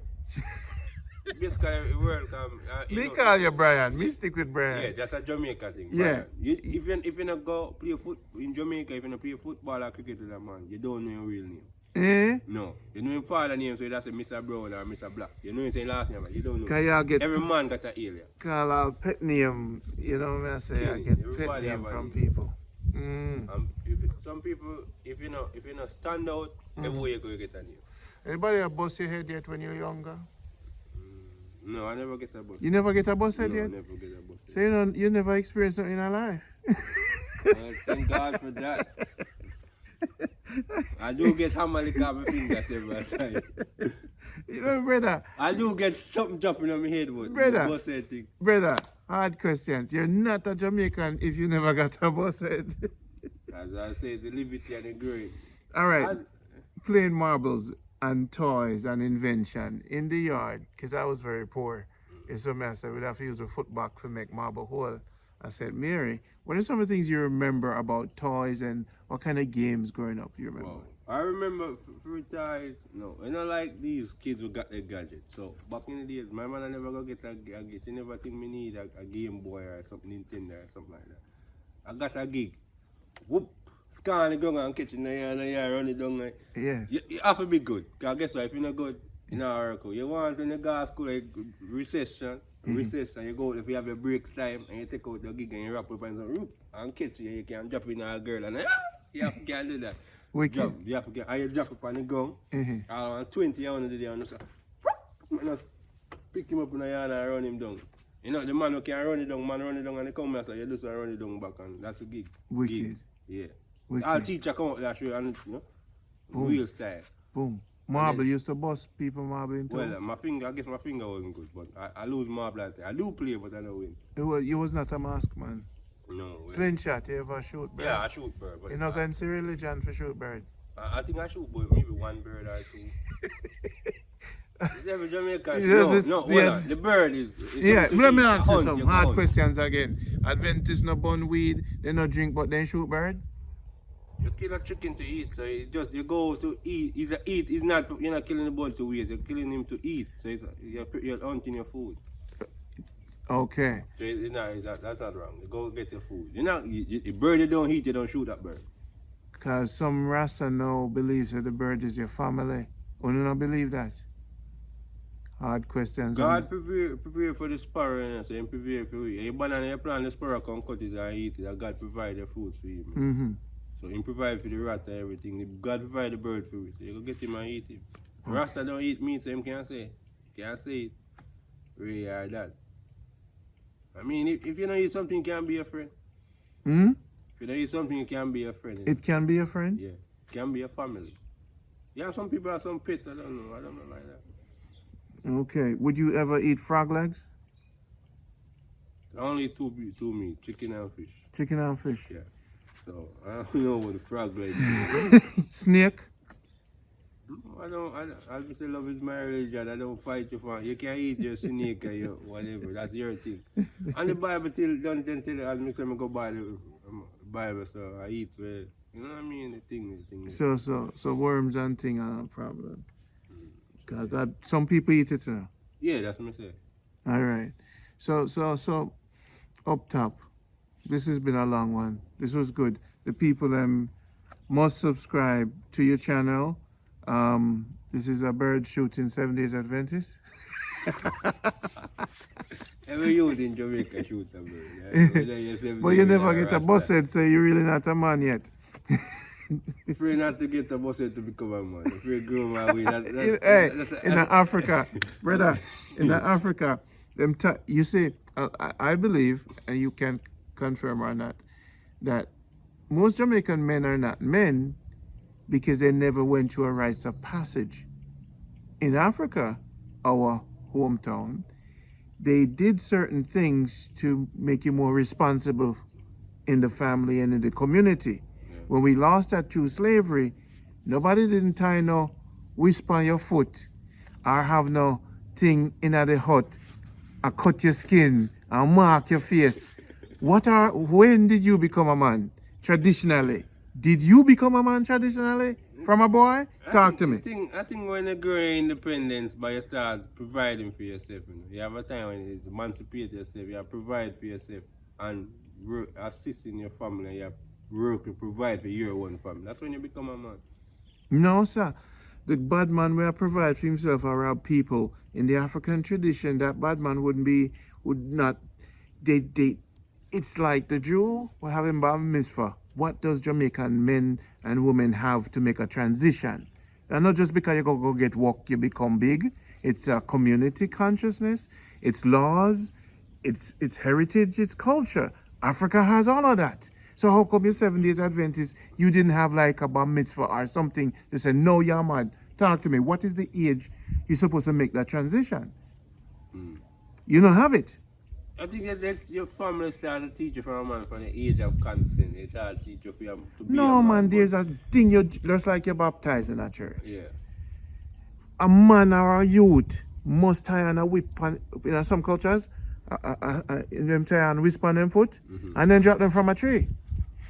Basically, the world come. Me call you Brian. Me stick with Yeah, Brian. that's a Jamaica thing. Yeah. If you not go play in Jamaica, if you not play football or cricket with a man, you don't know your real name. Eh? No. You know his father name, so you just say Mr. Brown or Mr. Black. You know his last name, but you don't know. Cause y'all get Every man got an alien. call out pet name. You know what I say? I Yeah, get pet everybody name have a from name. people. Mm. Some people, if you not stand out, everywhere you go, you get a name. Anybody a bust your head yet when you're younger? No, I never get a bus. You never get a bust No, head I yet? never get a bus. So you never experienced something in your life. Well, thank God for that. I do get hammered with my fingers several times. You know, brother, I do get something jumping on my head with Brother. bus head thing. brother, hard questions. You're not a Jamaican if you never got a bust head. As I say, it's the liberty and the great. All right, playing marbles and toys and invention in the yard, because I was very poor. It's so I said we'd have to use a footbox to make marble hole. I said, Mary, what are some of the things you remember about toys and what kind of games growing up you remember? Wow. I remember for toys, no, you know, like these kids who got their gadgets. So back in the days, my mother never go get a gadget. She never think me need a Game Boy or something, Nintendo or something like that. I got a gig. Whoop, scan the ground and catch it in the yard, run it down. Like, Yes. you have to be good. Because guess what, if you're not good, you're not work. You want when you go to school, like recession, you go if you have your breaks time and you take out the gig and you wrap up and some rope and catch it, you can drop in a girl and you have to can do that. Wicked. Drop, you have to get, and you drop up on the ground. Around 20 you want to do that and you say, and just pick him up in the yard and run him down. You know, the man who can run it down, and they come and say, you just run it down back and that's a gig. Wicked. Gig. Yeah. Wicked. Our teacher come out there show you and you know, real style. Boom. Marble used to bust people marble into. Well, I guess my finger wasn't good, but I lose marble at it. I do play, but I don't win. You was not a mask man. No. Well, Slingshot, you ever shoot bird? yeah, I shoot bird, but You not going to see religion for shoot bird. I think I shoot bird, maybe one bird or two. Is every Jamaican? Yes, No, hold yeah. on. The bird is Yeah, something let me to eat. ask you Hunt, some you hard hunt. questions again. Adventists no bun weed, they no drink, but they shoot bird? You kill a chicken to eat, so you go to eat. It's not you're not killing the bird to waste. You're killing him to eat. So you're hunting your food. Okay. So that's not wrong. You go get your food. The bird you don't eat, you don't shoot that bird. Because some Rasta now believes that the bird is your family. You don't believe that? Hard questions. God prepare for the sparrow, so he prepare for you. You banana, you plant the sparrow, come cut it and eat it, and God provide the food for you. Mm-hmm. So he provide for the rat and everything. God provide the bird for you, so you go get him and eat him. Rasta don't eat meat, so him can't say it. Really hard that. I mean, if you don't eat something, you can be a friend. Hmm? If you don't eat something, you can be a friend. It can be a friend? Yeah, it can be a family. Yeah, some people have some pet, I don't know like that. Okay. Would you ever eat frog legs? Only two meat, chicken and fish. Chicken and fish? Yeah. So I don't know what the frog like. Snake? I just say love is my religion. I don't fight you for. You can eat your snake or your whatever. That's your thing. And the Bible don't tell you, I go buy the Bible, so I eat well. You know what I mean? The thing. So worms and thing are no problem. God, some people eat it now. Yeah, that's what I say. All right. So up top. This has been a long one. This was good. The people must subscribe to your channel. This is a bird shooting 7-day Adventist. Every youth in Jamaica shoot a bird. Yeah? But you never get a busted, so you're really not a man yet. Free not to get a busted to become a man. Free grow my way. In Africa, brother, in Africa, you see, I believe, and you can confirm or not, that most Jamaican men are not men because they never went through a rites of passage. In Africa, our hometown, they did certain things to make you more responsible in the family and in the community. Yeah. When we lost that through slavery, nobody didn't tie no whisper on your foot or have no thing in the hut or cut your skin and mark your face. When did you become a man traditionally? Did you become a man traditionally from a boy? Talk to me. I think when you grow independence, but you start providing for yourself. You have a time when you emancipate yourself, you have to provide for yourself and assist in your family, and you have work to provide for your own family. That's when you become a man. No, sir. The bad man will provide for himself around people. In the African tradition, that bad man would not. It's like the Jew will have him bar mitzvah. What does Jamaican men and women have to make a transition? And not just because you go get work, you become big. It's a community consciousness. It's laws. It's heritage. It's culture. Africa has all of that. So how come you're 7 days Adventist, you didn't have like a bar mitzvah or something? They said, no, you're mad. Talk to me. What is the age you're supposed to make that transition? You don't have it. I think that your family started to teach you from a man from the age of consent. They start to teach you to be no, a man. There's a thing, just like you're baptized in a church. Yeah. A man or a youth must tie on a whip, in some cultures, them tie on whisper on them foot, and then drop them from a tree.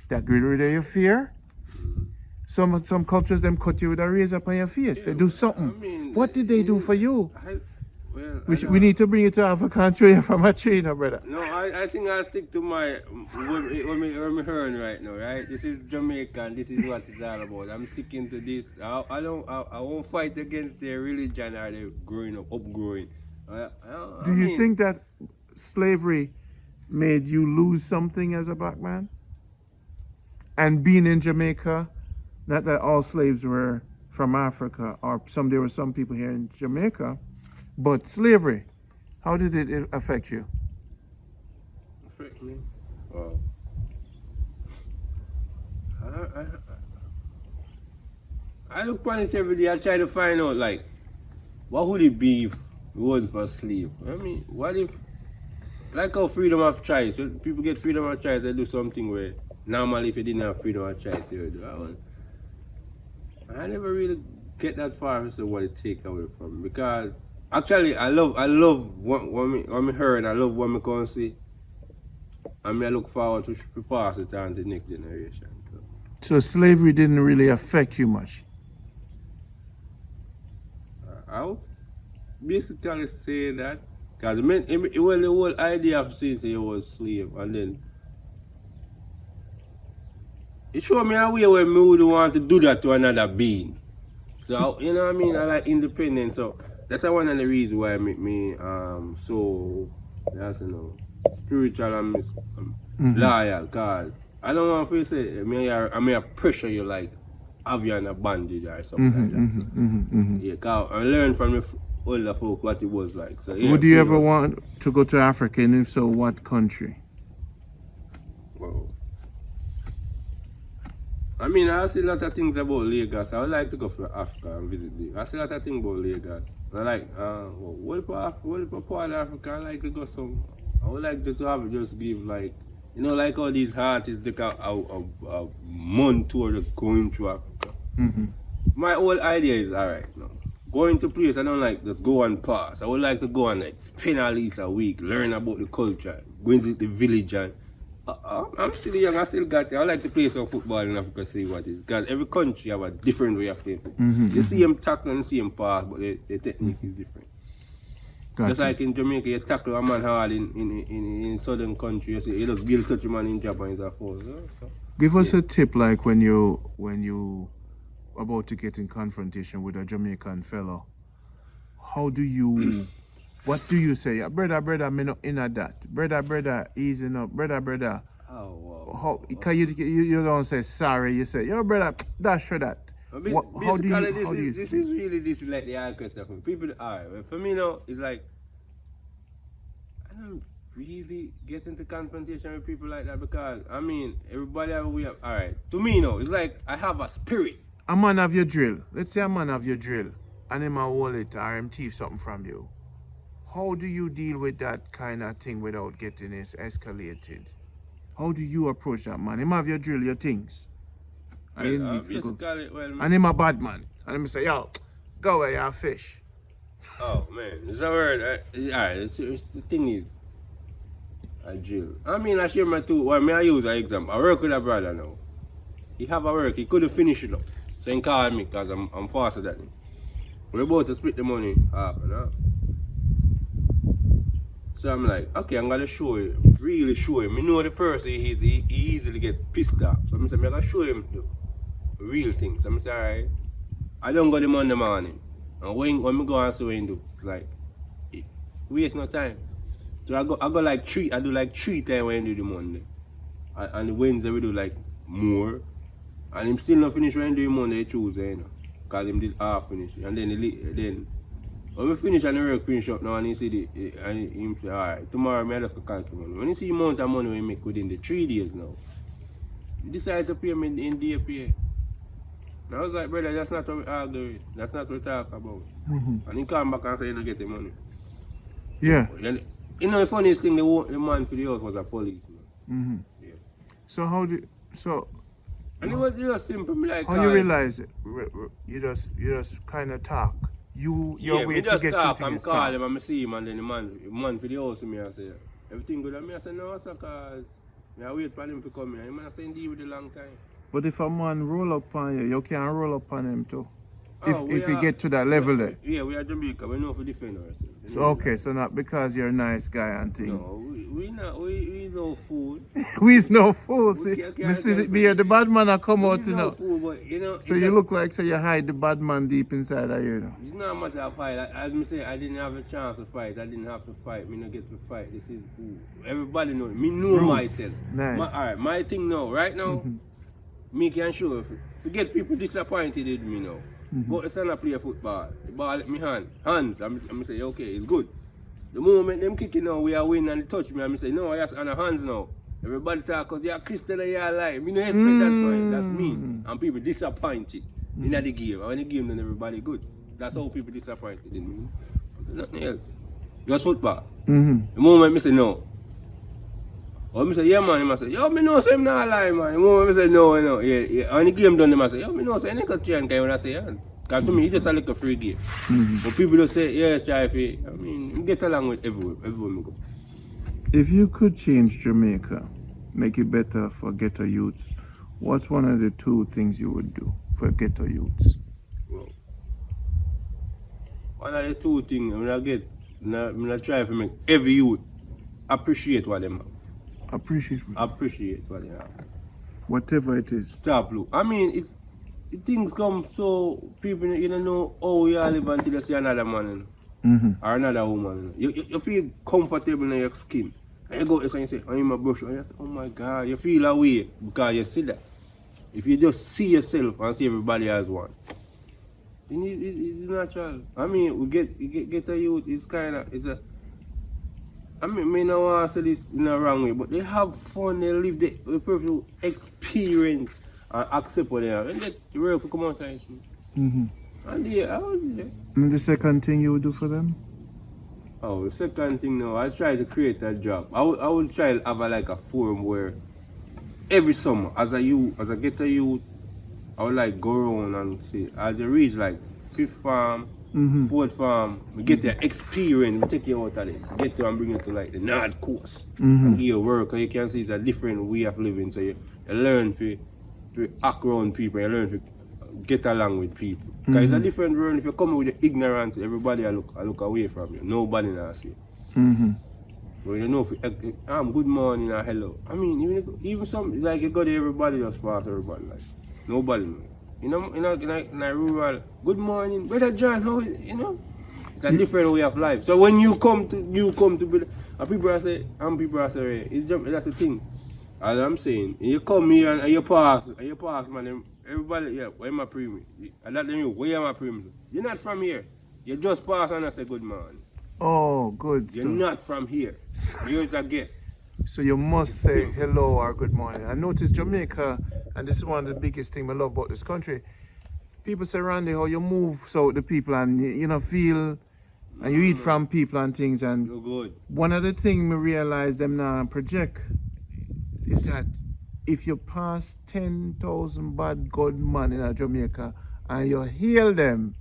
That get rid of your fear. Some cultures, them cut you with a razor up on your face. Yeah, they do something. I mean, what did they do for you? We need to bring it to Africa and show you from a tree, no, brother. No, I think I'll stick to my what I'm hearing right now, right? This is Jamaican. This is what it's all about. I'm sticking to this. I won't fight against their religion or their upgrowing. Do you think that slavery made you lose something as a black man? And being in Jamaica, not that all slaves were from Africa, or there were some people here in Jamaica, but slavery, how did it affect you? Affect me? Well, I look upon it every day. I try to find out, like, what would it be if it wasn't for a slave? I mean, what if, like how freedom of choice, when people get freedom of choice, they do something where normally if you didn't have freedom of choice, you would do that. I never really get that far as to what it take away from me, because actually I love what I heard, and I love what I can see. I mean, I look forward to pass it on to the next generation. So slavery didn't really affect you much? I would basically say that, because the whole idea of saying you was slave, and then it showed me a way where me would want to do that to another being. So, you know what I mean? I like independence. So that's one of the reasons why I make me so, that's, spiritual and loyal. Because I don't want to say, I may pressure you like have you on a bandage or something like that. Yeah, because I learned from the older folk what it was like. So, yeah, would you ever want to go to Africa, and if so, what country? Well, I mean, I see a lot of things about Lagos. I would like to go to Africa and visit there. I see a lot of things about Lagos. I like, what part of Africa I like to go some. I would like to have just give like, like all these artists take a month tour just going through Africa. my whole idea is alright now. Going to place, I don't like just go and pass. I would like to go and like spend at least a week, learn about the culture, go into the village and I'm still young, I still got it. I like to play some football in Africa, see what it is. Because every country have a different way of playing football. You see them tackle and see them pass, but the technique is different. Just like in Jamaica, you tackle a man hard in southern country, you just give touch a man in Japan, is a foul. So, Give us a tip, like when you about to get in confrontation with a Jamaican fellow. How do you, what do you say? Yeah, brother, me not in at that. Brother, easy up. Brother. Oh, wow. How, can you don't say sorry, you say, yo, brother, dash for that. How do you this is like the hard question for me. People, alright, for me now, it's like, I don't really get into confrontation with people like that because, I mean, everybody have a way of, alright, to me now, it's like I have a spirit. A man have your drill. Let's say a man have your drill and him a wallet or him thief something from you. How do you deal with that kind of thing without getting it escalated? How do you approach that man? Him have your drill, your things. And him a bad man. And him say, yo, go away, you fish. Oh man, it's a word. Alright, the thing is, I drill. I mean, I share my two. Well, I use an example. I work with a brother now. He have a work, he couldn't finish it up. So he called me because I'm faster than him. We're about to split the money half and half. So I'm like, okay, I'm gonna show him, really show him. I know the person he easily get pissed off. So I'm gonna show him the real things. So I'm saying, alright, I don't go the Monday morning. And when we go and see what he do, it's like, waste no time. So I do like three times when I do the Monday. And the Wednesday we do like more. And him still not finish when I do the Monday, Tuesday, you know. Because him did half finish. And then when we finish and the work finish up now and he see and him say, alright, tomorrow I look at calculate. When you see the amount of money we make within the 3 days now, he decided to pay me in day pay. And I was like, brother, that's not what we argue. That's not what we talk about. And he come back and say, you don't get the money. Yeah. And, you know, the funniest thing, the man for the house was a policeman. Yeah. So and it was just simple. Like, how you realize it? You just kind of talk. Your way to get talk, to I'm is call talk. him and I see him and then the man for the house to me and say, everything good? And me I say, no, sir, cause I wait for him to come here. And I say, indeed, with a long time. But if a man roll up on you, you can roll up on him too. Oh, if you get to that level there. Yeah, we are Jamaica. We know for defend ourselves. So okay, so not because you're a nice guy and thing. No, we no fool. We's no fool. See, can't the bad man a come out, We's you no know. fool, but you know. So you look like you hide the bad man deep inside of you, know. It's not a matter of fight. As me say, I didn't have a chance to fight. I didn't have to fight. Me not get to fight. This is everybody know. Me know myself. Nice. Alright, my thing now, right now, me can show. Forget people disappointed with me now. But it's not play football. The ball at me hands. I'm say, okay, it's good. The moment them kicking now, we are winning and they touch me, I'm say, no, I have on the hands now. Everybody talk because you're a Christian and you're alive. Me no expect that for it. That's me. And people disappointed in the game. And when the game then everybody good. That's how people disappointed in me. Nothing else. Just football. The moment me say no. Or me say, yeah man, I say, yo, me know say I'm not alive, man. The moment me say no. Yeah. And the game done, I say, yo, me know say I ain't got train when I say, yeah. Because to me, it's just a little free game. But people just say, yeah, try for it. I mean, you get along with everyone go. If you could change Jamaica, make it better for ghetto youths, what's one of the 2 things you would do for ghetto youths? Well, one of the 2 things I'm gonna try to make every youth appreciate what they have. Appreciate what they have. Whatever it is. Stop, look. I mean, things come so people you don't know how you live until you see another man or another woman. You feel comfortable in your skin. And you go and you say, I'm a brush. And you say, oh my God, you feel away because you see that. If you just see yourself and see everybody as one, it's natural. I mean, we get a youth, I mean, I want to say this in a wrong way, but they have fun, they live the perfect experience and accept what they have. And they real to come outside. And I was there. And the second thing you would do for them? Oh, the second thing now, I try to create a job. I would try to have a forum where every summer, as a ghetto youth, I would like go around and see as you reach like fifth farm, fourth farm, we get the experience, we take you out of it, get you and bring you to like the North Coast and give you work. And you can see it's a different way of living. So you learn to act around people, you learn to get along with people. Because it's a different world. If you come with the ignorance, everybody will look away from you. Nobody will see you. But you know, I'm good morning or hello. I mean, even some, like you go to everybody just pass everybody. Like, nobody knows. You know, in a rural, good morning, brother John, how is it? You know? It's a different way of life. So when you come to build, and people are say, that's the thing. As I'm saying, you come here and you pass, man, everybody, yeah, where am I premium? And that you, where am I premium? You're not from here. You just pass and I say good morning. Oh, good. You're not from here. You're a guest. So you must say hello or good morning. I noticed Jamaica, and this is one of the biggest things I love about this country. People say, Randy, how you move so the people and you know feel, and you eat from people and things. And you're good. one of the things we realize them now project is that if you pass 10,000 bad good man in Jamaica and you heal them,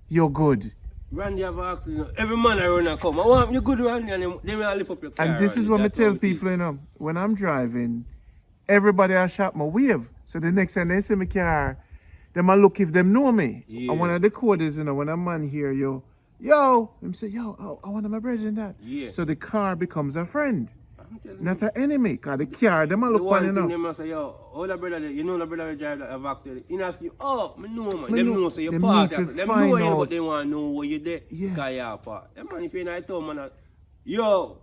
you're good. Randy have asked, you know, every man around and come. I want you good, Randy, and they will lift up your car. And this is what I tell people, you know, when I'm driving, everybody I shot my wave. So the next time they see my car, they might look if them know me. Yeah. And one of the code is, you know, when a man hear you, yo, them say, yo, I want my brother in that. Yeah. So the car becomes a friend, not an enemy. Because the car, they might look on you know. They must say, yo, all the brother, you know the brother will drive that have accident. He ask you, oh, I know, man. Them know, so you pass that. Them know you, but they want to know where you there. Yeah. Because you part. Them man, if you're not told, man, yo,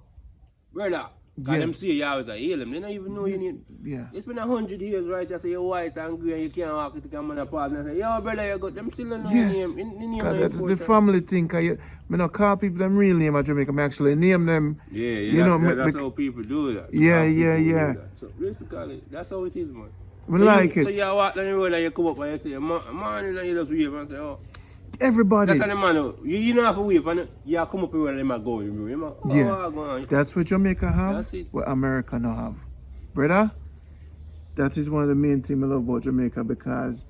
brother. Because them see you always hail them. They don't even know your name. Yeah. It's been 100 years, right? They say you're white and grey and you can't walk to come on a path. And I say, yo, brother, you got them still don't know your name. The name that's the family thing. Cause I don't call people them real name at Jamaica. I actually name them. Yeah, you know, that's how people do that. Yeah. So basically, that's how it is, man. We like it. So you walk down the road and you come up and you say, morning, and you just wave and say, oh. Everybody. That's the man. You don't have to wave and you come up here and them go. Yeah. That's what Jamaica have. That's it. What America no have. Brother, that is one of the main things I love about Jamaica, because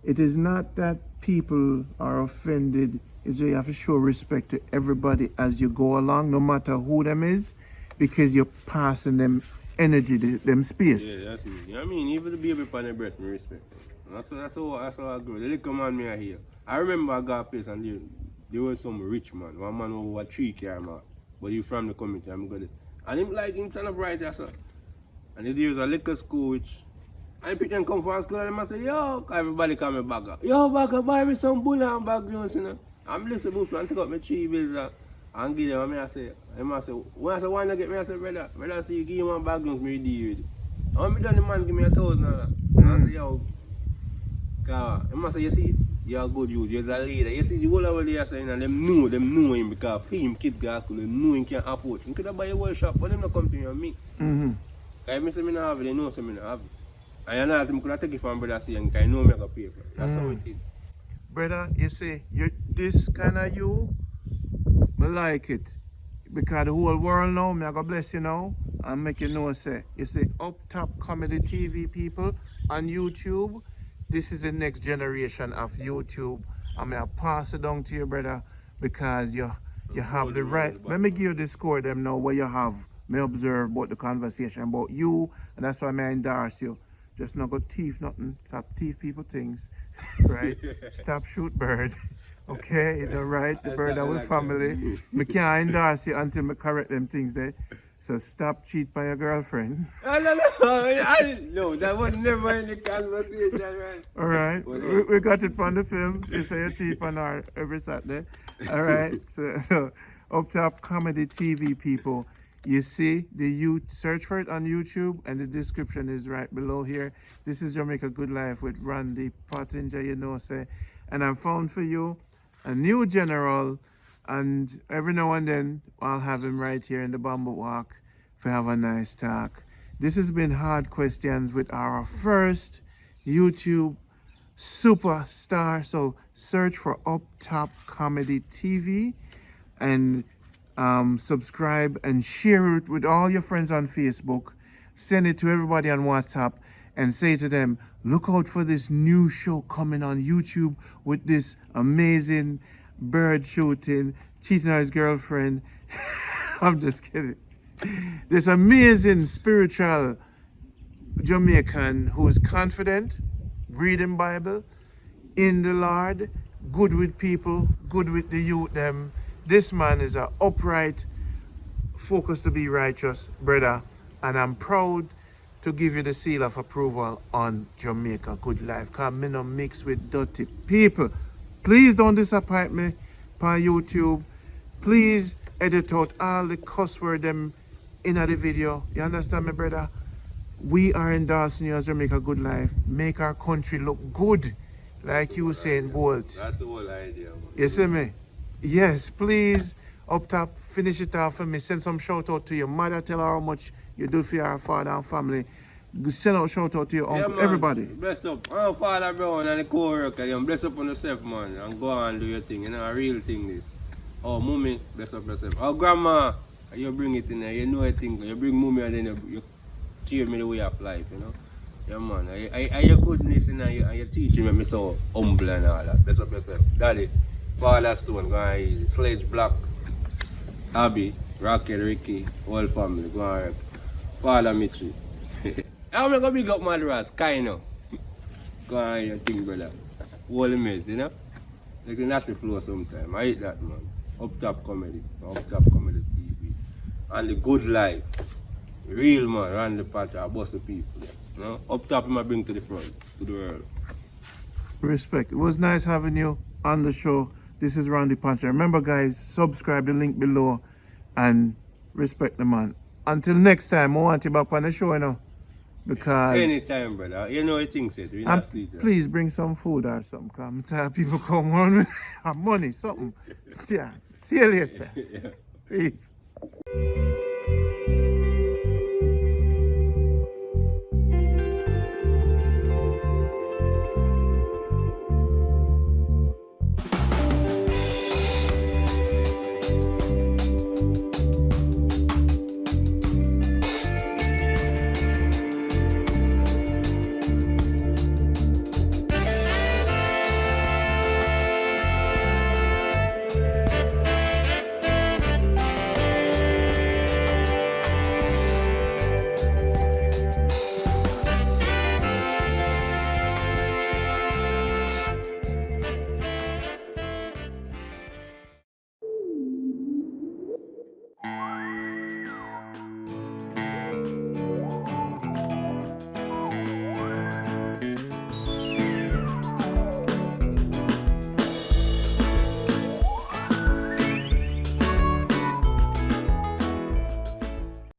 it is not that people are offended. It's that you have to show respect to everybody as you go along, no matter who them is, because you're passing them energy, them space. Yeah, that's it. You know what I mean? Even the baby upon the breast, me respect them. That's how I grow. The little man me here. I remember I got a place and there was some rich man. One man who was 3 car man. But he from the community, I'm good. And him like him stand up right there, sir. And there was a liquor school which I pick them come from school and I say, yo, everybody call me bagger. Yo, bagger, buy me some bull and bag jones, you know. I'm listening to and take up my 3 bills and give them. And I say, when I say, why not get me? I say, brother, see you give me 1 bag jones, me deal with it. And when me done, the man give me $1,000. And I say, yo, God, I say, you see, you're a good youth, you're a leader. You see, the whole of the saying, and them know him because him kid go to school, they know him can't afford. He could have buy a whole shop, but them not come to me and me. Because if I say I don't have it, they know say I don't have it. And you know that I could have take it from brother saying, because I know I can pay for it. That's how it is. Brother, you see, this kind of you, I like it. Because the whole world now, I'm going to bless you now and make you know, say, you see, Uptop Comedy TV people on YouTube. This is the next generation of YouTube. I'm going to pass it down to you, brother, because you have the right. Let me give you the score them now where you have. May observe about the conversation about you, and that's why I endorse you. Just not go thief nothing. Stop thief people things, right? Stop shoot birds. Okay, you know, right? The bird our family. Me can't endorse you until me correct them things there. So stop cheat by your girlfriend. No, that was never in the conversation, man. All right, we got it from the film. You say you cheat on her every Saturday. All right, so Uptop Comedy TV people, you see you search for it on YouTube, and the description is right below here. This is Jamaica Good Life with Randy Pottinger, you know, say, and I found for you a new general. And every now and then, I'll have him right here in the Bamboo Walk to have a nice talk. This has been Hard Questions with our first YouTube superstar. So search for Uptop Comedy TV and subscribe and share it with all your friends on Facebook. Send it to everybody on WhatsApp and say to them, Look out for this new show coming on YouTube with this amazing bird shooting, cheating on his girlfriend. I'm just kidding. This amazing spiritual Jamaican who is confident, reading Bible, in the Lord, good with people, good with the youth them. This man is an upright, focused to be righteous brother, and I'm proud to give you the seal of approval on Jamaica Good Life, because me no mix with dirty people. Please don't disappoint me on YouTube. Please edit out all the cuss word them in the video. You understand me, brother? We are endorsing you as Jamaica Good Life. Make our country look good, like you saying, Bolt. That's the whole idea, man. You see me? Yes, please, Uptop, finish it off for me. Send some shout out to your mother. Tell her how much you do for your father and family. Send out shout out to your uncle, man. everybody. Bless up. I'm Father Brown and the co-worker. You bless up on yourself, man. And go on and do your thing. You know, a real thing this. Oh, mommy, bless up yourself. Oh, grandma, you bring it in there. You know a thing. You bring mommy and then you teach me the way of life, you know. Yeah, man. I your goodness, you know, and you teaching me so humble and all that. Bless up yourself. Daddy, Father Stone, go on easy. Sledge Black, Abby, Rocket, Ricky, whole family, go on. Father Mitchell. I'm not going to big up Madras, kind of. Go on your thing, brother. Whole mate, you know. You can ask me flow sometime. I hate that, man. Uptop comedy, Uptop comedy TV. And the good life. Real man, run the patch, I bust the people. You know? Uptop him I bring to the front, to the world. Respect. It was nice having you on the show. This is Randy Puncher. Remember, guys, subscribe, the link below, and respect the man. Until next time, I want you back on the show, you know. Because anytime, brother. You know the things said. We not sleep. Please bring some food or something. Cause I'm tired people come on with money, something. Yeah. See you later. Yeah. Peace.